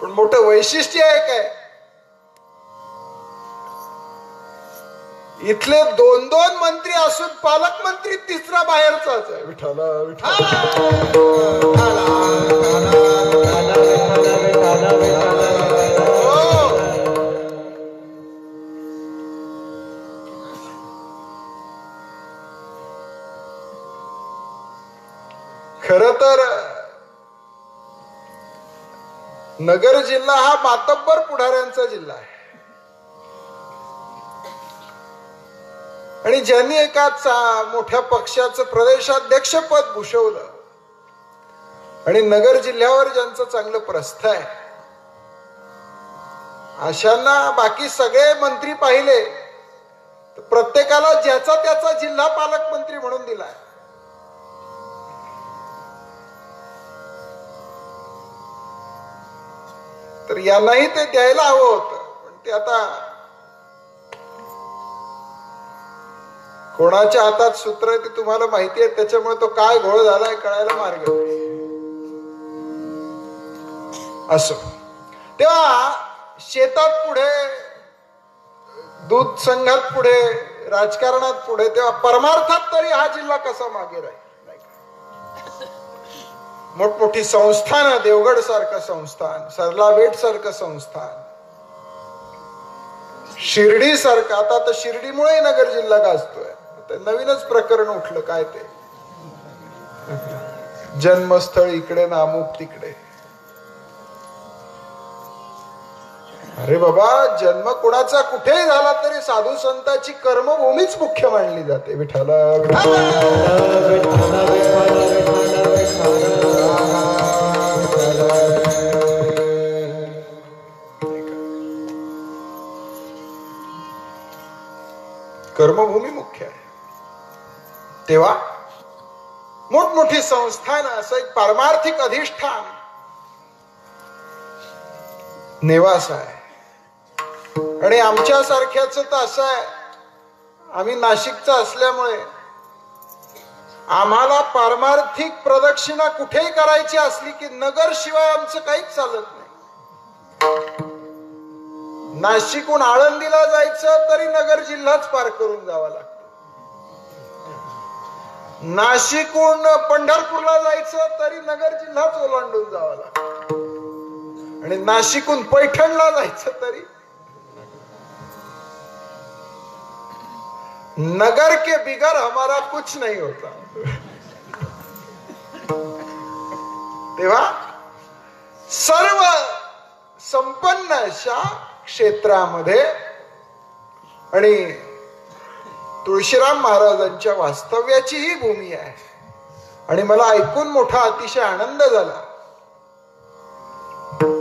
[SPEAKER 1] पण मोठं वैशिष्ट्य आहे काय, इथले 2-2 मंत्री असून पालकमंत्री तिसरा बाहेरचाच आहे. विठाला खर तर नगर जिल्हा हा मातब्बर पुढाऱ्यांचा जिल्हा आहे. आणि ज्यांनी एका मोठ्या पक्षाचं प्रदेशाध्यक्ष पद भूषवलं आणि नगर जिल्ह्यावर ज्यांचं चांगलं प्रस्थ आहे, अशांना बाकी सगळे मंत्री पाहिले तर प्रत्येकाला ज्याचा त्याचा जिल्हा पालकमंत्री म्हणून दिलाय. तर यांनाही ते द्यायला हवं होतं, पण ते आता कोणाच्या हातात सूत्र आहे ते तुम्हाला माहिती आहे. त्याच्यामुळे तो काय घोळ झालाय कळायला मार्ग नाही. असो, तेव्हा शेतात पुढे, दूध संघात पुढे, राजकारणात पुढे, तेव्हा परमार्थात तरी हा जिल्हा कसा मागे राहील. मोठमोठी संस्थान, देवगड सारखं संस्थान, सरला बेट सारखं संस्थान, शिर्डी सारखं, आता तर शिर्डीमुळे नगर जिल्हा गाजतोय. नवीनच प्रकरण उठलं काय ते, जन्मस्थळ इकडे ना अमुक तिकडे. अरे बाबा, जन्म कोणाचा कुठेही झाला तरी साधू संतांची कर्मभूमीच मुख्य मानली जाते. विठाला कर्मभूमी मुख्य आहे. तेव्हा मोठमोठी संस्थान, असं एक पारमार्थिक अधिष्ठान नेवासा आहे. आणि आमच्या सारख्याच तर असं आहे, आम्ही नाशिकचा असल्यामुळे आम्हाला पारमार्थिक प्रदक्षिणा कुठेही करायची असली की नगर शिवाय आमचं काहीच चालत नाही. नाशिकहून आळंदीला जायचं तरी नगर जिल्हाच पार करून जावा लागतो. नाशिकहून पंढरपूरला जायचं तरी नगर जिल्हाच ओलांडून जावा लागतो. आणि नाशिकहून पैठणला जायचं तरी नगर के बिगर हमारा कुछ नहीं होता. तेव्हा सर्व संपन्न अशा क्षेत्रामध्ये आणि तुळशीराम महाराजांच्या वास्तव्याची ही भूमी आहे. आणि मला ऐकून मोठा अतिशय आनंद झाला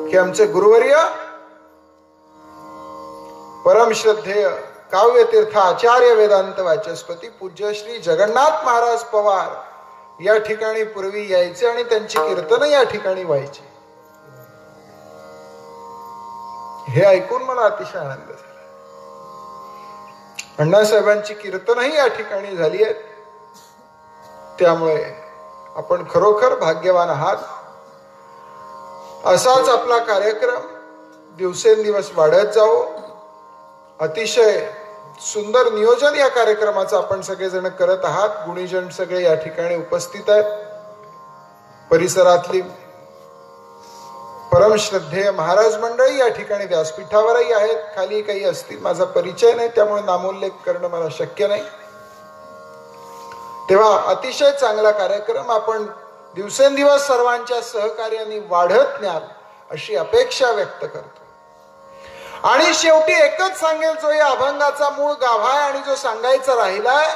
[SPEAKER 1] की आमचे गुरुवर्य परमश्रद्धेय काव्यतीर्थ आचार्य वेदांत वाचस्पती पूज्य श्री जगन्नाथ महाराज पवार या ठिकाणी पूर्वी यायचे आणि त्यांची कीर्तन या ठिकाणी व्हायची. हे ऐकून मला अतिशय आनंद झाला. अण्णासाहेबांची कीर्तनही या ठिकाणी झाली आहेत. त्यामुळे आपण खरोखर भाग्यवान आहात. असाच आपला कार्यक्रम दिवसेंदिवस वाढत जावो. अतिशय सुंदर नियोजन या कार्यक्रमाचं आपण सगळेजण करत आहात. गुणीजन सगळे या ठिकाणी उपस्थित आहेत. परिसरातली परमश्रद्धेय महाराज मंडळी या ठिकाणी व्यासपीठावरही आहेत. खाली काही असतील, माझा परिचय नाही त्यामुळे नामोल्लेख करणं मला शक्य नाही. तेव्हा अतिशय चांगला कार्यक्रम आपण दिवसेंदिवस सर्वांच्या सहकार्याने वाढत न्याल अशी अपेक्षा व्यक्त करतो. आणि शेवटी एकच सांगेल, जो या अभंगाचा मूळ गाभा आहे आणि जो सांगायचा राहिलाय,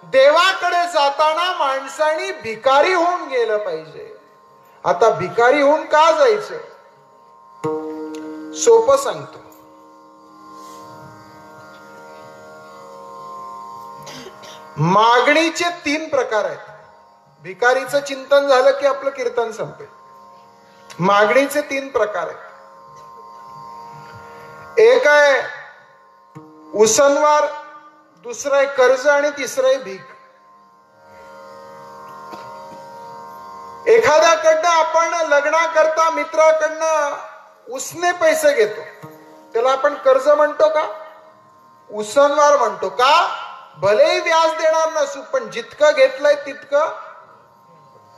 [SPEAKER 1] देवाकडे जाताना माणसाने भिकारी होऊन गेलं पाहिजे. आता भिकारी होऊन का जायचं? सोपं सांगतो. मागणीचे 3 प्रकार आहेत. भिकारीचं चिंतन झालं की आपलं कीर्तन संपेल. मागणीचे 3 प्रकार आहेत. एक आहे उसनवार, दुसरं आहे कर्ज आणि तिसरं आहे भीक. एखाद्याकडनं आपण लग्नाकरता मित्राकडनं उसने पैसे घेतो, त्याला आपण कर्ज म्हणतो का? उसनवार म्हणतो का? भलेही व्याज देणार नसू पण जितकं घेतलंय तितकं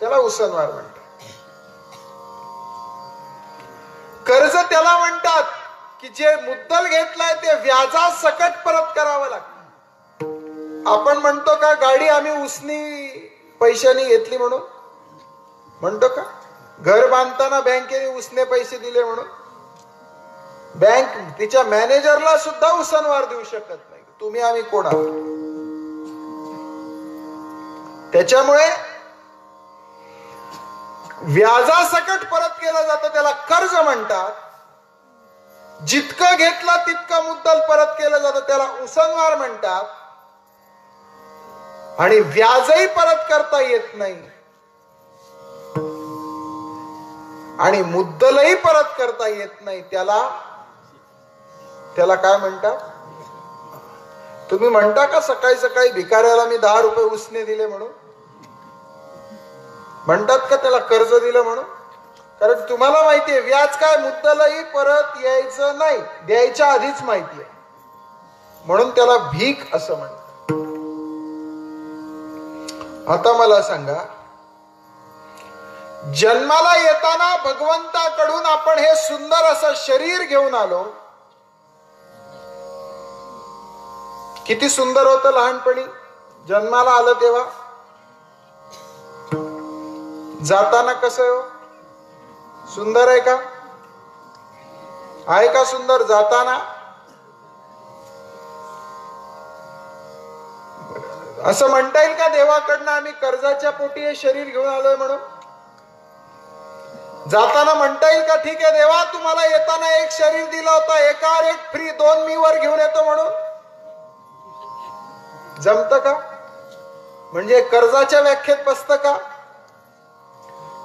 [SPEAKER 1] त्याला उसनवार म्हणतात. कर्ज त्याला म्हणतात की जे मुद्दल घेतलाय ते व्याजा सकट परत करावं लागतं. आपण म्हणतो का गाडी आम्ही उसनी पैशानी घेतली म्हणून? म्हणतो का? घर बांधताना बँकेने उसने पैसे दिले म्हणून? बँक तिच्या मॅनेजरला सुद्धा उसनवार देऊ शकत नाही. तुम्ही आम्ही कोण आहोत? त्याच्यामुळे व्याजासकट परत केलं जातं त्याला कर्ज म्हणतात. जितकं घेतलं तितकं मुद्दल परत केलं जातं त्याला उसनवार म्हणतात. आणि व्याजही परत करता येत नाही आणि मुद्दलही परत करता येत नाही त्याला काय म्हणतात? तुम्ही म्हणता का सकाळी सकाळी भिकाऱ्याला मी 10 रुपये उसने दिले म्हणून? म्हणतात का त्याला कर्ज दिलं म्हणून? कारण तुम्हाला माहितीये व्याज काय मुद्दलही परत यायचं नाही, द्यायच्या आधीच माहिती आहे, म्हणून त्याला भीक असं म्हणतात. आता मला सांगा, जन्माला येताना भगवंताकडून आपण हे सुंदर असं शरीर घेऊन आलो. किती सुंदर होतं लहानपणी जन्माला आलं तेव्हा. जाताना कसं सुंदर आहे का? आहे का सुंदर जाताना? असं म्हणता येईल का देवाकडनं आम्ही कर्जाच्या पोटी हे शरीर घेऊन आलोय म्हणून? जाताना म्हणता येईल का ठीक आहे देवा तुम्हाला येताना एक शरीर दिलं होतं, एकावर एक फ्री, 2 मी वर घेऊन येतो म्हणून? जमत का? म्हणजे कर्जाच्या व्याख्येत बसत का?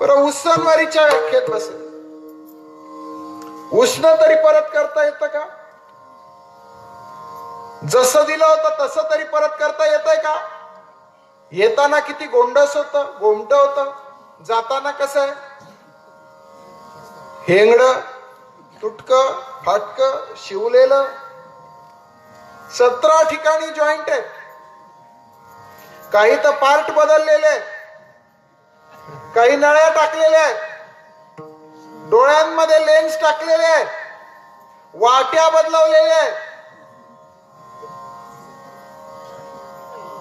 [SPEAKER 1] बरं उसनवारीच्या व्याख्येत बसेल. उष्ण तरी परत करता येतं का? जसं दिलं होतं तसं तरी परत करता येतंय का? येताना किती गोंडस होतं, गोमट होतं, जाताना कसं आहे? हेंगड, तुटक, फाटक, शिवलेलं. 17 ठिकाणी जॉईंट आहेत. काही तर पार्ट बदललेले आहेत, काही नळ्या टाकलेल्या आहेत, डोळ्यांमध्ये लेन्स टाकलेले आहेत, वाट्या बदलवलेल्या आहेत.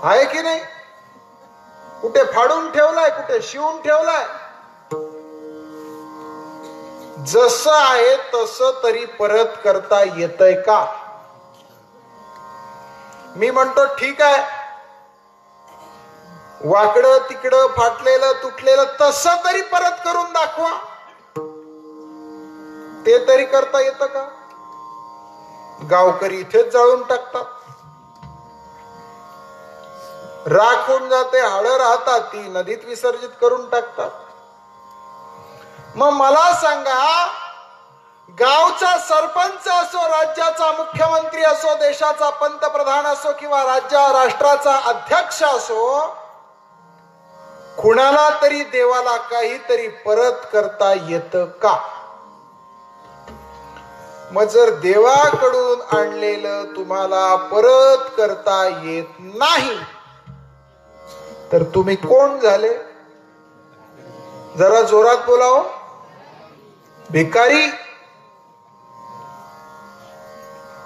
[SPEAKER 1] आहे की नाही? कुठे फाडून ठेवलाय, कुठे शिवून ठेवलाय. जसं आहे तसं तरी परत करता येतंय का? मी म्हणतो ठीक आहे, वाकडं तिकडं फाटलेलं तुटलेलं तसं तरी परत करून दाखवा. ते तरी करता येतं का? गावकरी इथेच जाळून टाकतात. राख होऊन जाते, हाडं राहतात, ती नदीत विसर्जित करून टाकतात. मग मला सांगा, गावचा सरपंच असो, राज्याचा मुख्यमंत्री असो, देशाचा पंतप्रधान असो किंवा राष्ट्राचा अध्यक्ष असो, कुणाला तरी देवाला काहीतरी परत करता येतं का? मग जर देवाकडून आणलेलं तुम्हाला परत करता येत नाही तर तुम्ही कोण झाले? जरा जोरात बोलाव. भिकारी.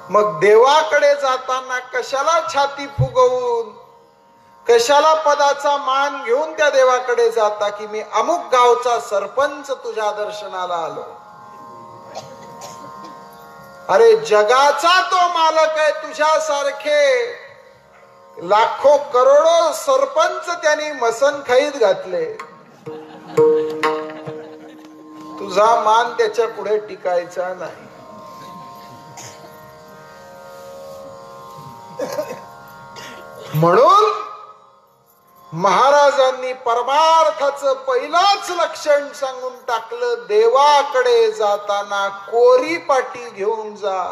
[SPEAKER 1] मग देवाकडे जाताना कशाला छाती फुगवून, कशाला पदाचा मान घेऊन त्या देवाकडे जाता की मी अमुक गावचा सरपंच तुझ्या दर्शनाला आलो? अरे जगाचा तो मालक आहे. तुझ्यासारखे लाखो करोडो सरपंच त्यांनी मसनखाईत घातले. तुझा मान त्याच्या पुढे टिकायचा नाही. म्हणून महाराजांनी परमार्थाचं पहिलाच लक्षण सांगून टाकलं, देवाकडे जाताना कोरी पाटी घेऊन जा.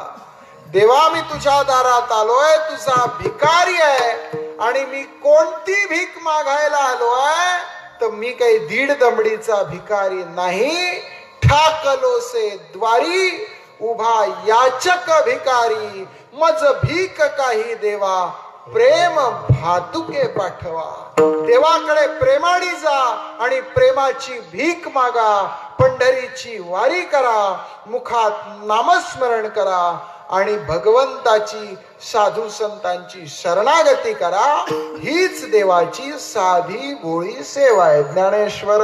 [SPEAKER 1] देवा मी तुझ्या दारात आलोय, तुझा भिकारी आहे आणि मी कोणती भीक मागायला आलोय तर मी काही 1.5 दमडीचा भिकारी नाही. ठाकलो से द्वारी उभा याचक भिकारी, मज भीक काही देवा, प्रेम भातुके पाठवा. देवाकडे प्रेमाने जा आणि प्रेमाची भीक मागा. पंढरीची वारी करा, मुखात नामस्मरण करा आणि भगवंताची साधू संतांची शरणागती करा. हीच देवाची साधी भोळी सेवा आहे. ज्ञानेश्वर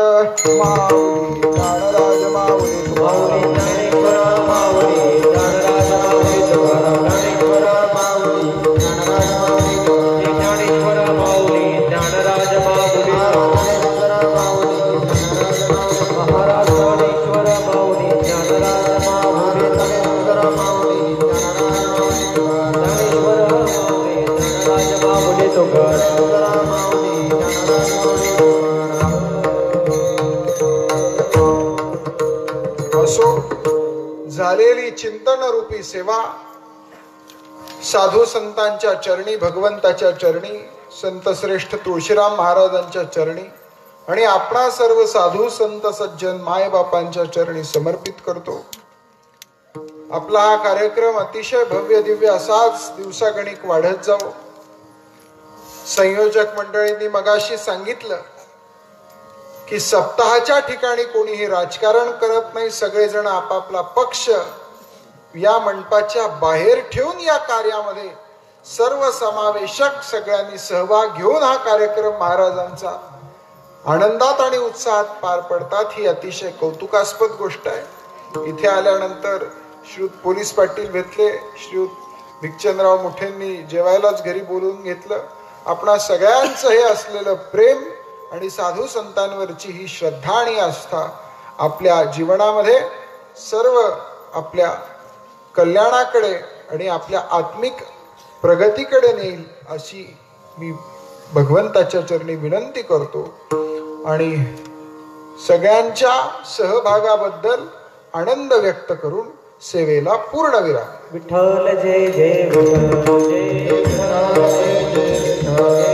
[SPEAKER 1] माऊली, ज्ञानराज माऊली,
[SPEAKER 2] माऊली ज्ञानेश्वर माऊली, ज्ञानराज माऊली तुकाराम. ज्ञानेश्वर माऊली, ज्ञानराज माऊली, महाराज ज्ञानेश्वर माऊली, ज्ञानराज माऊली, ज्ञानेश्वर माऊली, ज्ञानराज माऊली तुकाराम.
[SPEAKER 1] असो, झालेली चिंतन रूपी सेवा साधू संतांच्या चरणी, भगवंताच्या चरणी, संत श्रेष्ठ तुळशीराम महाराजांच्या चरणी आणि आपणा सर्व साधू संत सज्जन मायबापांच्या चरणी समर्पित करतो. आपला हा कार्यक्रम अतिशय भव्य दिव्य असाच दिवसागणिक वाढत जावो. संयोजक मंडळींनी मगाशी सांगितलं की सप्ताहाच्या ठिकाणी कोणीही राजकारण करत नाही. सगळेजण आपापला पक्ष या मंडपाच्या बाहेर ठेवून या कार्यामध्ये सर्व समावेशक सगळ्यांनी सहभाग घेऊन हा कार्यक्रम महाराजांचा आनंदात आणि उत्साहात पार पडतात. ही अतिशय कौतुकास्पद गोष्ट आहे. इथे आल्यानंतर श्रीयुत पोलीस पाटील भेटले, श्रीयुत भिकचंद्रराव मुठेंनी जेवायलाच घरी बोलवून घेतलं. आपणा सगळ्यांचं हे असलेलं प्रेम आणि साधू संतांवरची ही श्रद्धा आणि आस्था आपल्या जीवनामध्ये सर्व आपल्या कल्याणाकडे आणि आपल्या आत्मिक प्रगतीकडे नेईल अशी मी भगवंताच्या चरणी विनंती करतो. आणि सगळ्यांच्या सहभागाबद्दल आनंद व्यक्त करून सेवेला पूर्णविराम.
[SPEAKER 2] विठ्ठल जय जय विठ्ठल, जय विठ्ठल, जय जय विठ्ठल.